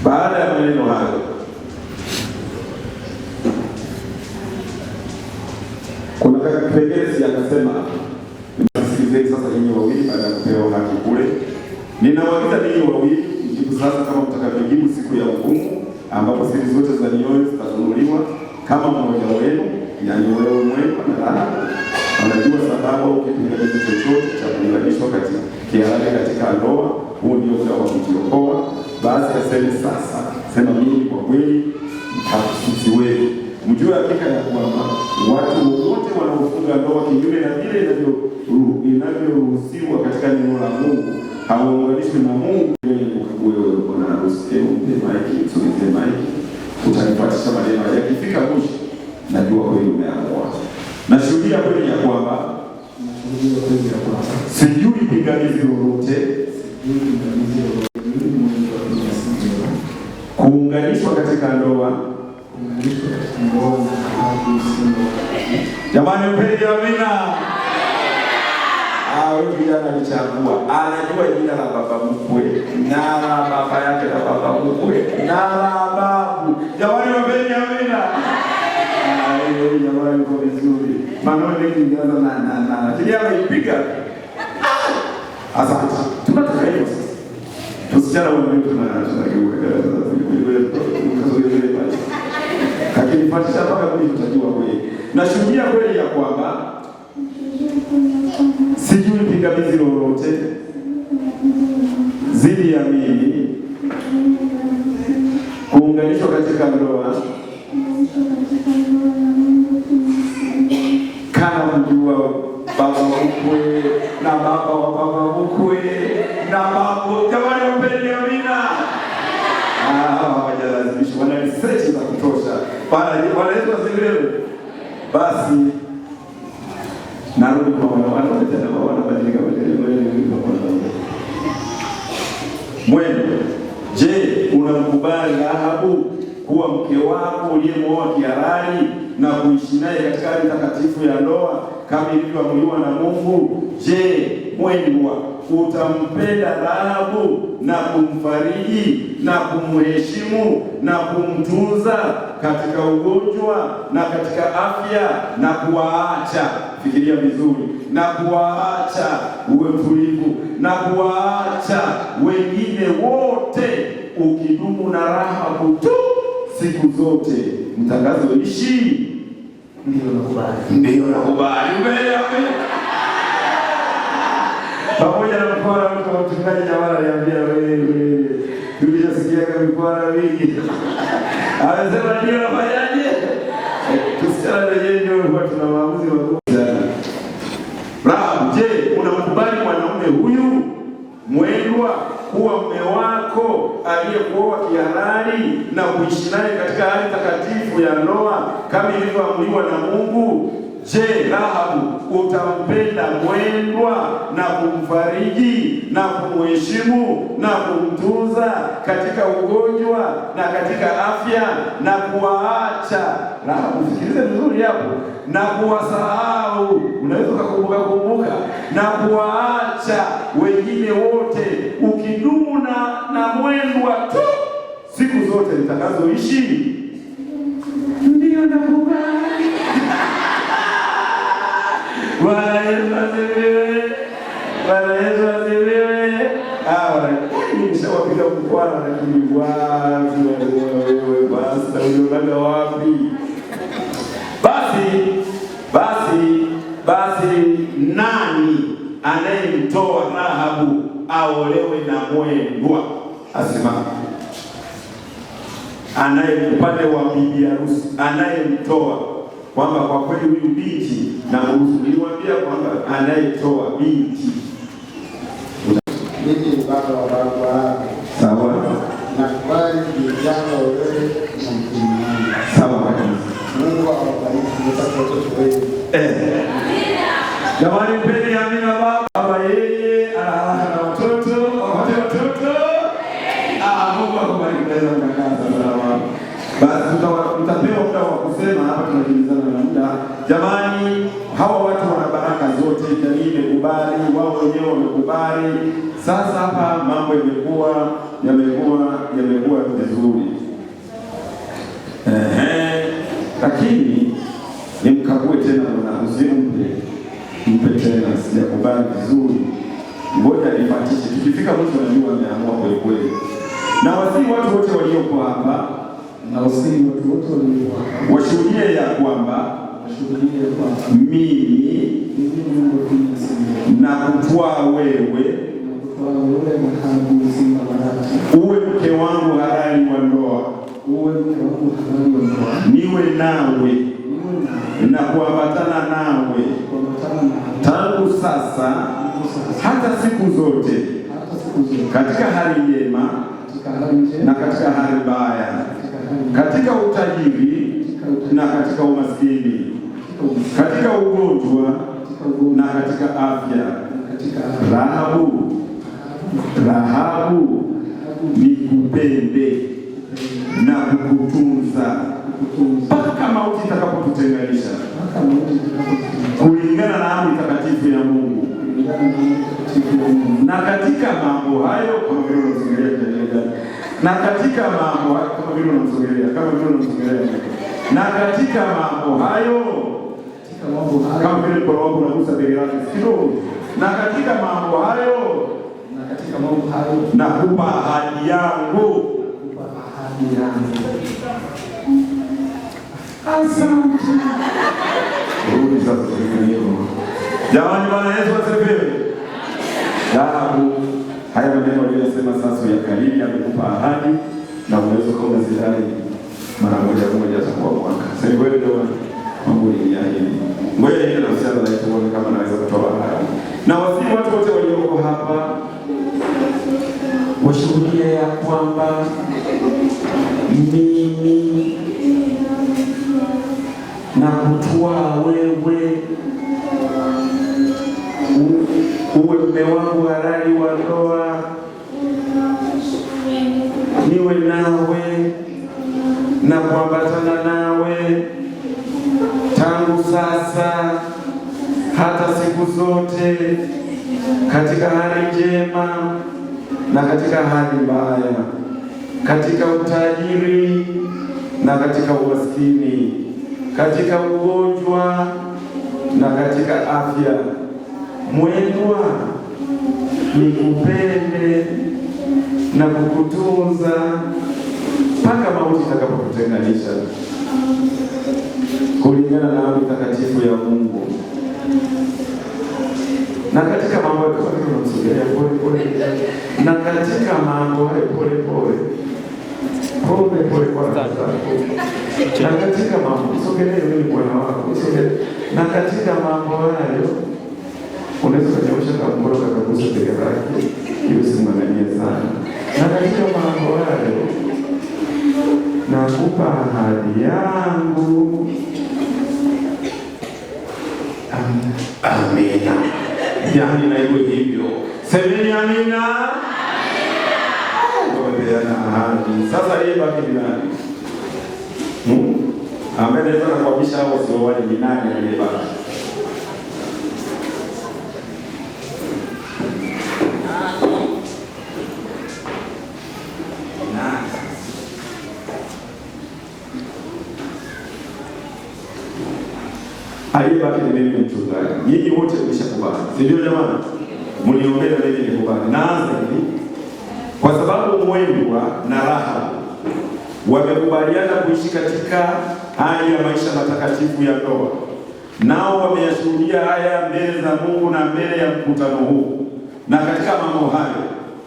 Baada ya maneno hayo, kuna kipengele akasema, msikilizeni sasa nyinyi wawili baada ya kupewa haki kule. Ninawaagiza ninyi wawili mjibu sasa kama mtakavyojibu siku ya hukumu, ambapo siri zote za mioyo zitafunuliwa, kama mmoja wenu, yaani wewe Mwendwa na Rahabu, anajua sababu au kipingamizi chochote cha kuunganishwa kihalali katika ndoa. Huu ndio muda wa kujiokoa. Basi aseme sasa, sema mimi kwa kweli siwezi. Mjue hakika ya kwamba watu wote wanaofunga ndoa kinyume na vile inavyoruhusiwa katika neno la Mungu hawaunganishwi na Mungu. Wewe bwana harusi, mpe maiki, msogezee maiki, utanifuatisha maneno yakifika mwisho. Najua kweli umeamua. Nashuhudia kweli ya kwamba sijui pingamizi lolote kuunganishwa katika ndoa. Jamani, mpeni amina. Huyu kijana alichagua, anajua jina la baba mkwe na la baba yake na baba mkwe na la babu. Jamani, mpeni amina. Jamani, kwa vizuri. Maneno mengi ngianza na kijana ipiga. Asante. Tunataka hiyo sasa. Tusichana wewe tunageuka lakini fatisha mpaka kuli tutajua kweli. Nashuhudia kweli ya kwamba sijui pingamizi lolote zidi ya mimi kuunganishwa katika ndoa kama kujua baba mkwe na baba wa baba mkwe na babu. Jamani, mpeni amina. Hawajalazimishwa, wana research za kutosha. Wanaitwa zingine. Basi narudi kwa wana tena wanabadilika Mwendwa, je, unamkubali Rahabu kuwa mke wako uliyemwoa kihalali na kuishi naye katika hali takatifu ya ndoa kama ilivyoamriwa na Mungu? Je, Mwendwa, utampenda Rahabu na kumfariji na kumheshimu na kumtunza katika ugonjwa na katika afya na kuwaacha, fikiria vizuri, na kuwaacha uwe mtulivu na kuwaacha wengine wote, ukidumu na Rahabu tu siku zote mtakazoishi. Ndio nakubali. Ndio nakubali. Pamoja na mkwara wa mchungaji Nyamara aliambia wewe, tulishasikia mkwara wingi. Amesema ndio nafanyaje? Tusichana wenyewe ndio kwa tuna maamuzi magumu sana. Rahabu, je, unamkubali mwanaume huyu mwendwa kuwa mume wako aliyekuoa kihalali na kuishi naye katika hali takatifu ya ndoa kama ilivyoamriwa na Mungu? Je, Rahabu utampenda mwendwa na kumfariji na kumheshimu na kumtunza katika ugonjwa na katika afya na kuwaacha, Rahabu sikilize vizuri hapo, na kuwasahau, unaweza kukumbuka na kuwaacha wengine wote, ukidumu na mwendwa tu siku zote mtakazoishi? Ndio nakubali. Bwana Yesu asifiwe. Bwana Yesu asifiwe. Nishawapiga mkwara lakini wapi wewe basi unaenda wapi? Basi nani anayemtoa Rahabu aolewe na mwendwa? Asimama. Upande wa bibi harusi anayemtoa, kwamba kwa kweli huyu binti na mruhusu. Nilimwambia kwamba anayetoa binti. Mimi ni baba wa baba. Sawa. Nakubali vijana wewe na mtumishi. Sawa kabisa. Mungu awabariki mtaka watoto wenu. Jamani, mpeni amina baba. Baba yeye ana watoto, watoto. Mungu akubariki naweza mkakaa salama. Basi tutapewa muda wa kusema hapa, tunakimbizana na muda. Jamani, hawa watu wana baraka zote, jamii imekubali, wao wenyewe wamekubali. Sasa hapa mambo yamekuwa vizuri. Lakini nimkague tena na mpe tena, sijakubali vizuri. Ngoja nifatishe. Tukifika mwisho najua ameamua kweli kweli. Na wasii watu wote walioko hapa washuhudie ya kwamba mimi na kutwaa wewe uwe mke wangu halali wa ndoa, niwe nawe na kuambatana nawe tangu sasa hata siku zote, katika hali njema na katika hali mbaya, katika utajiri na katika umaskini, katika ugonjwa na katika afya. Rahabu, nikupende na kukutunza mpaka mauti itakapotutenganisha, kulingana na amri takatifu ya Mungu. Na katika mambo hayo, kama vile unamsogelea na katika mambo hayo, kama vile unamsogelea na katika mambo hayo, kama vile mkono wangu unagusa bega lake kidogo. Na katika mambo hayo, nakupa ahadi yangu. Asante. Rudi sasa kwa jamani, Bwana Yesu asifiwe. Rahabu, haya maneno aliyosema sasa ya karibu, amekupa ahadi na unaweza kuona zidai mara moja atakuwa mwaka. Sasa wewe ndio mambo ni yaani. Ngoja niende na usiana na tuone kama naweza kutoa ahadi. Na wasii watu wote walioko hapa washuhudie ya kwamba mimi na kutwaa wewe uwe mume wangu halali wa ndoa, niwe nawe na kuambatana nawe tangu sasa hata siku zote, katika hali njema na katika hali mbaya, katika utajiri na katika umaskini, katika ugonjwa na katika afya. Mwendwa, nikupende na kukutunza mpaka mauti itakapotutenganisha, kulingana na amri takatifu ya Mungu. Na katika mambo hayo tunamsogelea pole pole, na katika mambo hayo pole pole kwa sababu, na katika mambo usogelee wewe Bwana wako, usogelee. Na katika mambo hayo unaweza kunyosha mkono kagusa bega lake, hiyo simanganie sana. Na katika mambo hayo nakupa ahadi yangu. Amina. Yani na iwe hivyo. Semeni amina. Ngoja ahadi. Sasa yeye baki ni nani? Ambaye anaweza kukwamisha hao sio wale ni nani aliyebaki? Aliyebaki ni mimi mchungaji. Nyinyi wote mlishakubali. Si ndio jamani? Mniombea na mimi nikubali. Naanza hivi. Kwa sababu Mwendwa na Rahabu wamekubaliana kuishi katika hali ya maisha matakatifu ya ndoa, nao wameyashuhudia haya mbele za Mungu na mbele ya mkutano huu, na katika mambo hayo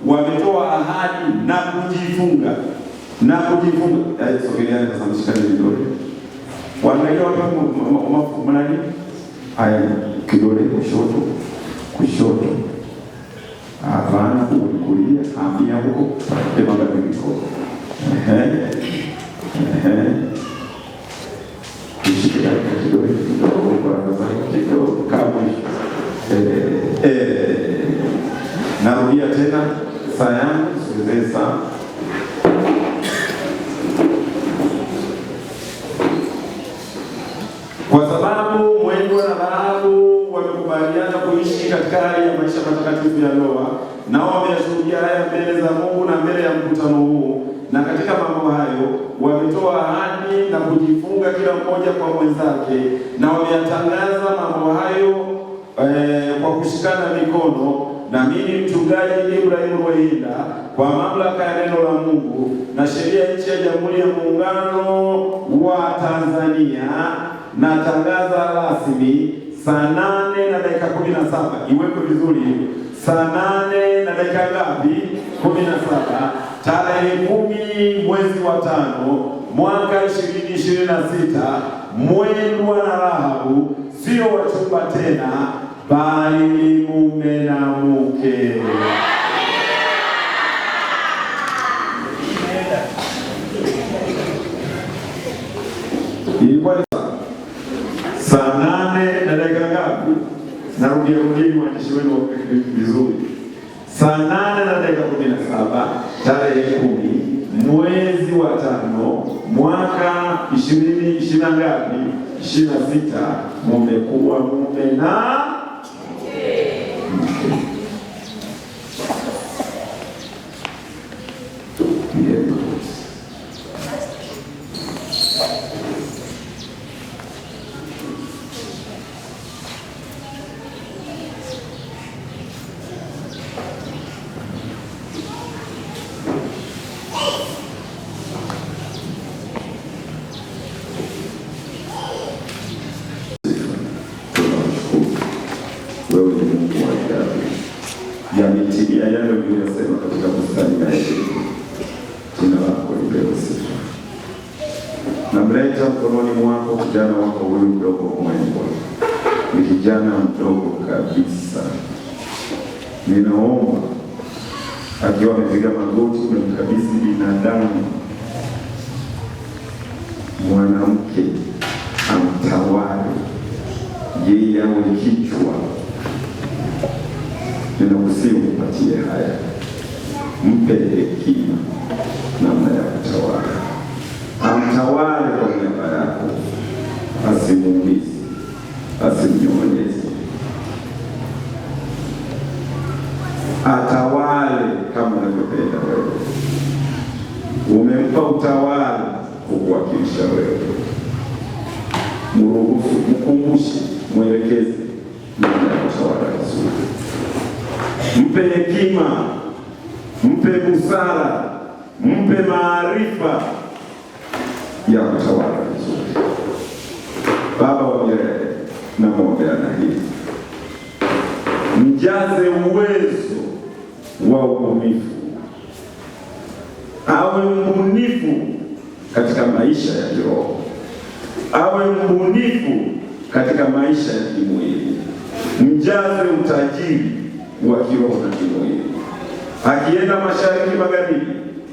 wametoa ahadi na kujifunga. Sogeleani sasa, mshikane vidole. Wanaelewa wapi mnani? Haya, kidole kushoto. Hapana, kulia, ambia huko, ema bako. Kushika kidole kidogo kwa sababu kidogo kama narudia tena sayang sugeza. Kwa sababu Mwendwa na Rahabu wamekubaliana kuishi katika hali ya maisha matakatifu ya ndoa, nao wameyashuhudia haya mbele za Mungu na mbele ya mkutano huu, na katika mambo hayo wametoa ahadi na kujifunga kila mmoja kwa mwenzake, na wameyatangaza mambo hayo kwa kushikana mikono. Na mimi mchungaji Ibrahim Rweinda, kwa mamlaka ya neno la Mungu na sheria nchi ya Jamhuri ya Muungano wa Tanzania, natangaza rasmi saa 8:17, iwekwe vizuri hiyo, saa 8:17, tarehe 10 mwezi wa 5 mwaka 2026, Mwendwa na Rahabu sio wachumba tena, bali ni mume na mke. Ilikuwa saa 8:00 narudia mwandishi wenu vizuri, saa 8:17 tarehe 10 mwezi wa 5 mwaka 2026, mumekuwa mume na wewe ni Mungu wa ajabu. Yametimia yale uliyosema katika bustani ya Edeni. Jina lako lipewe sifa. Namleta mkononi mwako kijana wako huyu mdogo Mwendwa. Ni kijana mdogo kabisa. Ninaomba akiwa amepiga magoti kumkabidhi binadamu mwanamke amtawale, yeye awe kichwa. Ninakusihi umpatie haya, mpe hekima namna ya kutawala, amtawale kwa niaba yako, asimuumize, asimnyong'onyeze, atawale kama unavyopenda wewe. Umempa utawala kukuwakilisha wewe, mruhusu, mkumbushe, mwelekeze namna ya kutawala vizuri. Mpe hekima, mpe busara, mpe maarifa ya kutawala vizuri. Baba wa milele, namwombea na hili, mjaze uwezo wa ubunifu, awe mbunifu katika maisha ya kiroho, awe mbunifu katika maisha ya kimwili, mjaze utajiri wa kiroho na kimwili, akienda mashariki, magharibi,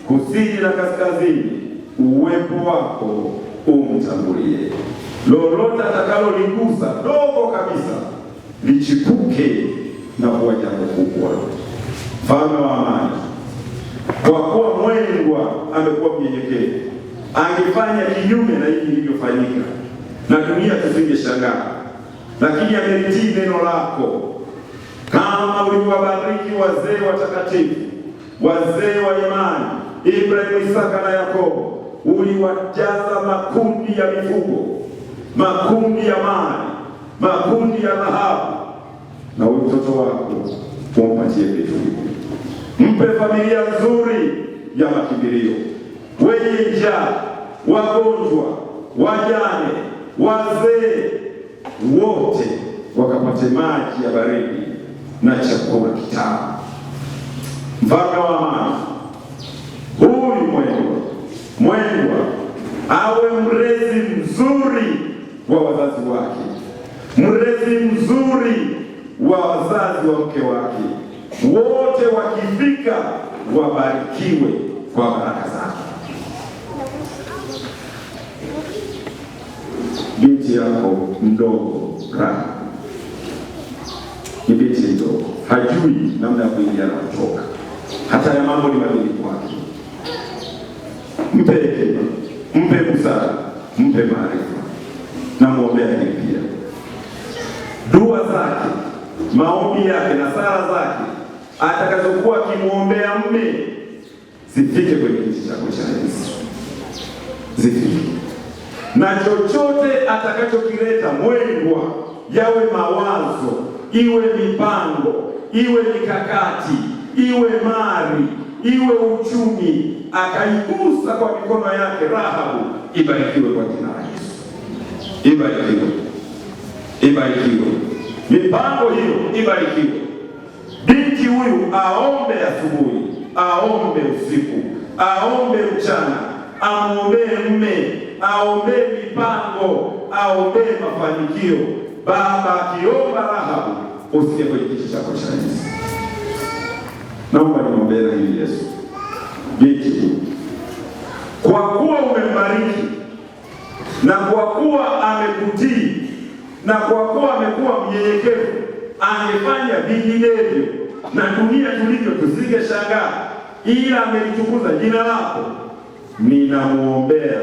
kusini na kaskazini, uwepo wako umtangulie. Lolote atakaloligusa dogo kabisa lichipuke na kuwa jambo kubwa. Mfalme wa amani, kwa kuwa Mwendwa amekuwa mnyenyekevu, angefanya kinyume na hivi ilivyofanyika na dunia tusingeshangaa, lakini amelitii neno lako, kama ulivyowabariki wazee watakatifu, wazee wa imani, Ibrahimu, Isaka na Yakobo. Uliwajaza makundi ya mifugo, makundi ya mali, makundi ya dhahabu, na huyu mtoto wako umpatie vitu hivi. Mpe familia nzuri ya makimbilio, wenye njaa, wagonjwa, wajane, wazee, wote wakapate maji ya baridi na chakula kitamu. Mfalme wa amani, huyu Mwendwa awe mrezi mzuri wa wazazi wake, mrezi mzuri wa wazazi wa mke wake, wote wakifika wabarikiwe kwa baraka zake. Binti yako mdogo Raha ni binti mdogo, hajui namna ya kuingia na kutoka, hata ya mambo ni mageni kwake. Mpe hekima, mpe busara, mpe maarifa, na muombea hili pia. Dua zake, maombi yake na sala zake atakazokuwa akimwombea mme zifike kwenye kiti chako cha enzi, zifike. Na chochote atakachokileta Mwendwa, yawe mawazo, iwe mipango, iwe mikakati, iwe mali, iwe uchumi, akaigusa kwa mikono yake, Rahabu ibarikiwe kwa jina la Yesu. Ibarikiwe, ibarikiwe, mipango hiyo ibarikiwe. Binti huyu aombe asubuhi, aombe usiku, aombe mchana, aombee mme, aombee mipango, aombee mafanikio. Baba akiomba Rahabu, usije kwenye kiti chako cha enzi. Naomba nimwombee na hili Yesu. Binti, kwa kuwa umembariki na kwa kuwa amekutii na kwa kuwa amekuwa mnyenyekevu, angefanya vinginevyo na dunia tulivyo tusingeshangaa, ila amelitukuza jina lako. Ninamuombea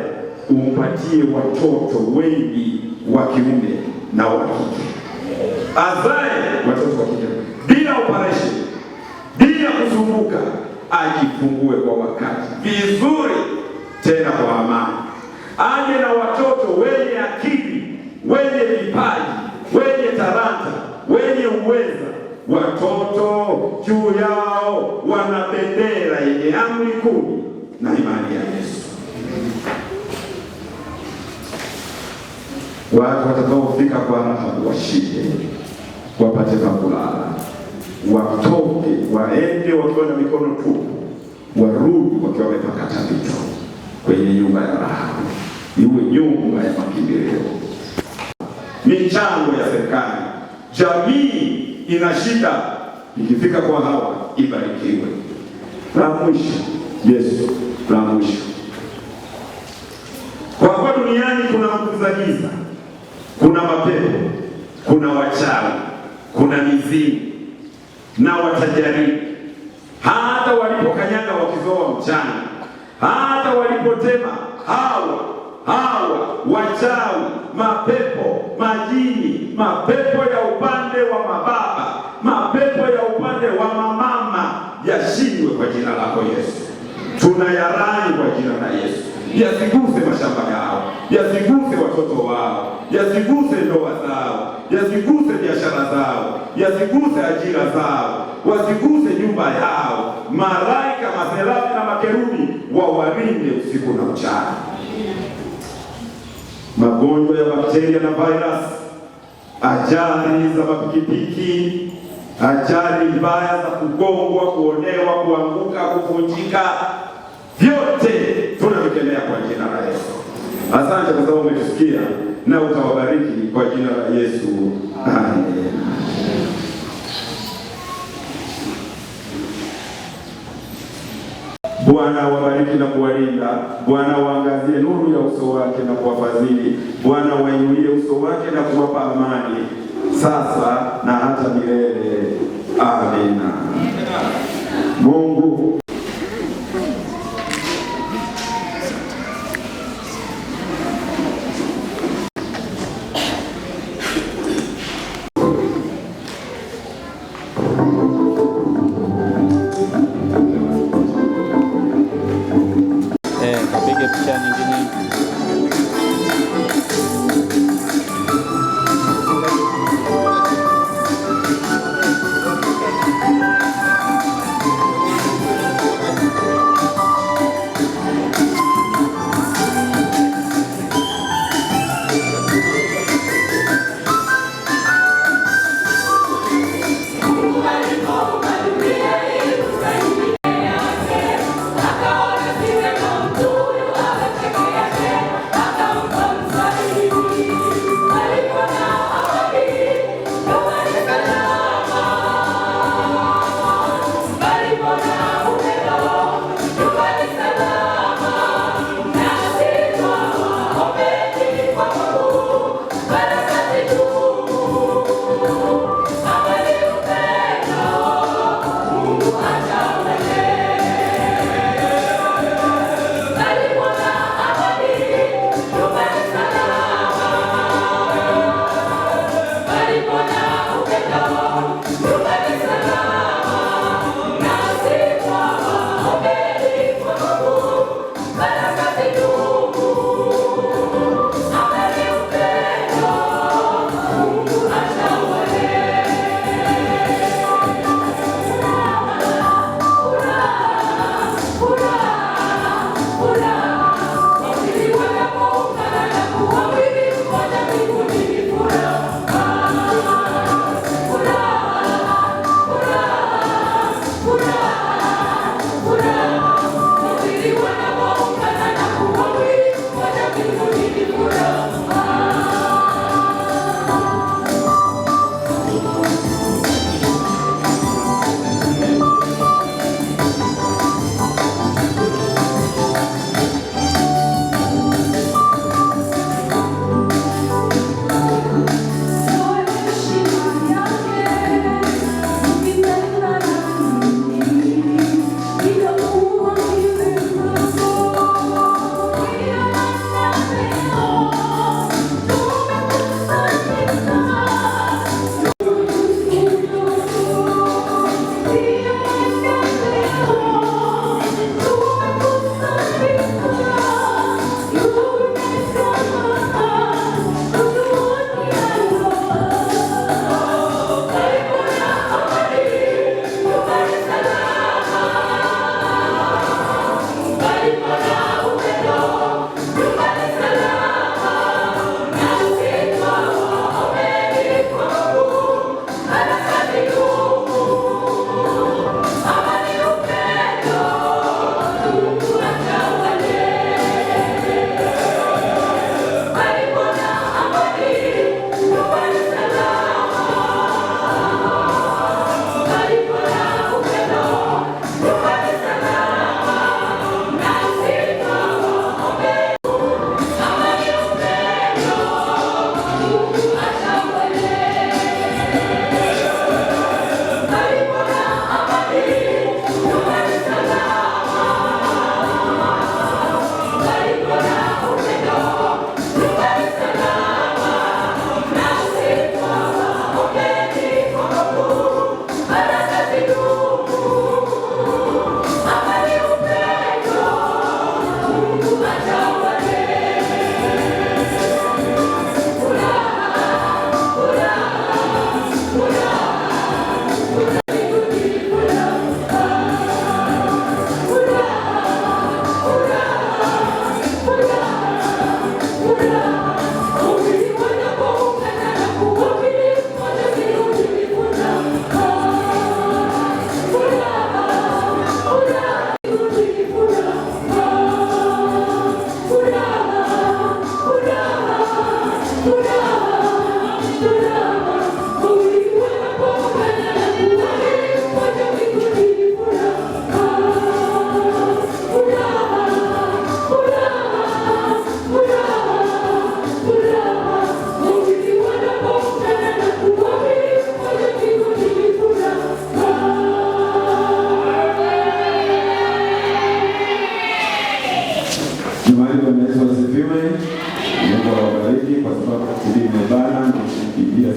umpatie watoto wengi wa kiume na wa kike, azae watoto wa kike bila operation, bila kusumbuka, ajifungue kwa wakati vizuri, tena kwa amani. Aje na watoto wenye akili, wenye vipaji, wenye talanta, wenye uweza. Watoto juu yao wana bendera yenye amri 10 na imani ya Yesu. Watu watakaofika kwa Rahabu washinde, wapate pa kulala, watoke waende wakiwa na mikono tupu, warudi wakiwa wamepakata vitu kwenye nyumba ya Rahabu, iwe nyumba ya makimbilio. Michango ya serikali, jamii ina shida, ikifika kwa hawa ibarikiwe. La mwisho, Yesu, la mwisho, kwa kuwa duniani kuna nguvu za giza, kuna mapepo, kuna wachawi, kuna mizimu na watajaribu, hata walipokanyaga wakizoa mchana, hata walipotema hawa wachawi, mapepo, majini, mapepo ya upande wa mababa, mapepo ya upande wa mamama, yashindwe kwa jina lako Yesu. Tunayarani kwa jina la Yesu. Yasiguse mashamba yao, yasiguse watoto wao, yasiguse ndoa zao, yasiguse biashara zao, yasiguse ajira zao, wasiguse nyumba yao. Malaika, maserafi na makerubi wawarinde usiku na mchana. magonjwa ya bakteria na virus, ajali za mapikipiki, ajali mbaya za kugongwa, kuonewa, kuanguka, kuvunjika, vyote tunavikemea kwa jina la Yesu. Asante kwa sababu umetusikia na utawabariki kwa jina la Yesu. Amen. Bwana wabariki na kuwalinda. Bwana waangazie nuru ya uso wake na kuwafadhili. Bwana wainulie uso wake na kuwapa amani sasa na hata milele. Amina. Mungu kapige picha nyingine.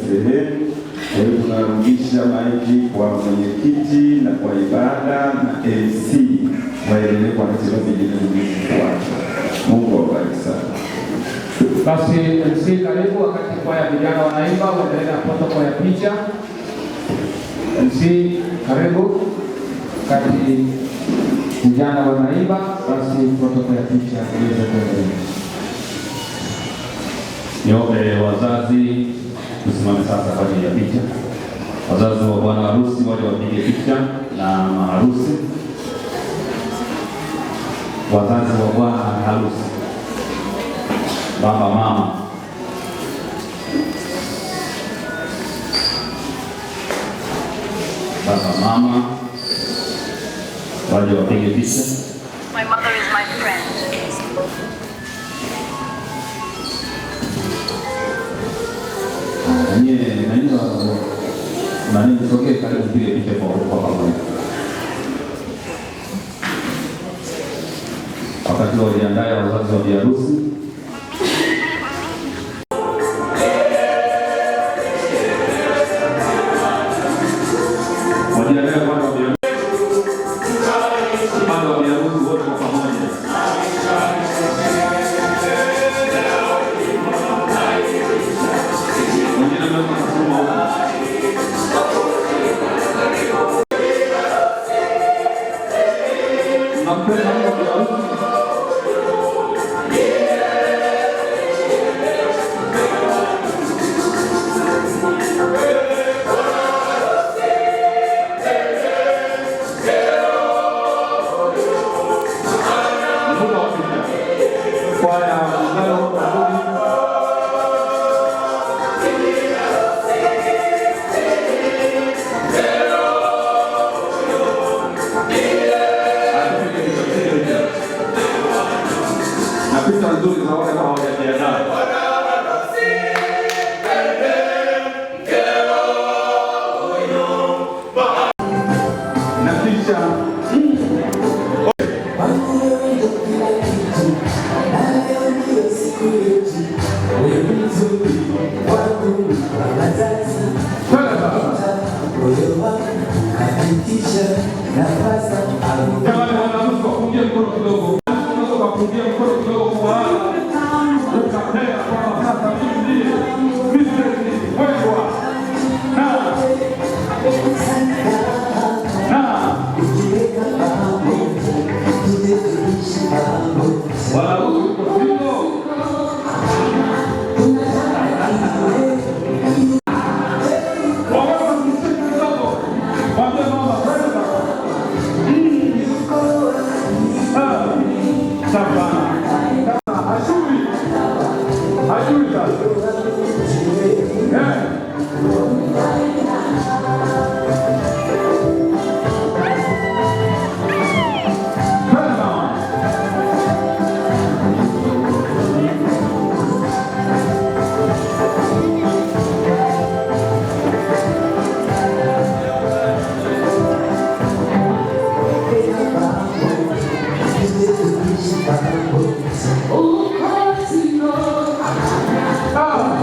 sehemu. Kwa hiyo tunarudisha maiki kwa mwenyekiti na kwa ibada na MC waendelee kwa ratiba zingine zilizofuata. Mungu awabariki sana. Basi MC karibu, wakati kwaya vijana wanaimba waendelee na protokoli ya picha. MC karibu, wakati vijana wanaimba basi protokoli ya picha iweze kuendelea. Niombe wazazi tusimame sasa kwa ajili ya picha. Wazazi wa bwana harusi waje wapige picha na maharusi. Wazazi wa bwana harusi, baba, mama, waje wapige picha. My mother is my friend. Nani mtokee karibu mpige picha kwa pamoja. Wakati wajiandae wazazi wa biharusi. Wajiandae kwanza wa biharusi. Upande wa biharusi wote kwa pamoja. Wengine mnaweza kusoma huko. Picha nzuri za wale ambao hawajajiandaa. Na picha kupungia mkono kidogo kwa ukapea kwa sasa mimi Mr. Wengwa wala uko sio Oh,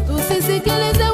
Tusikilize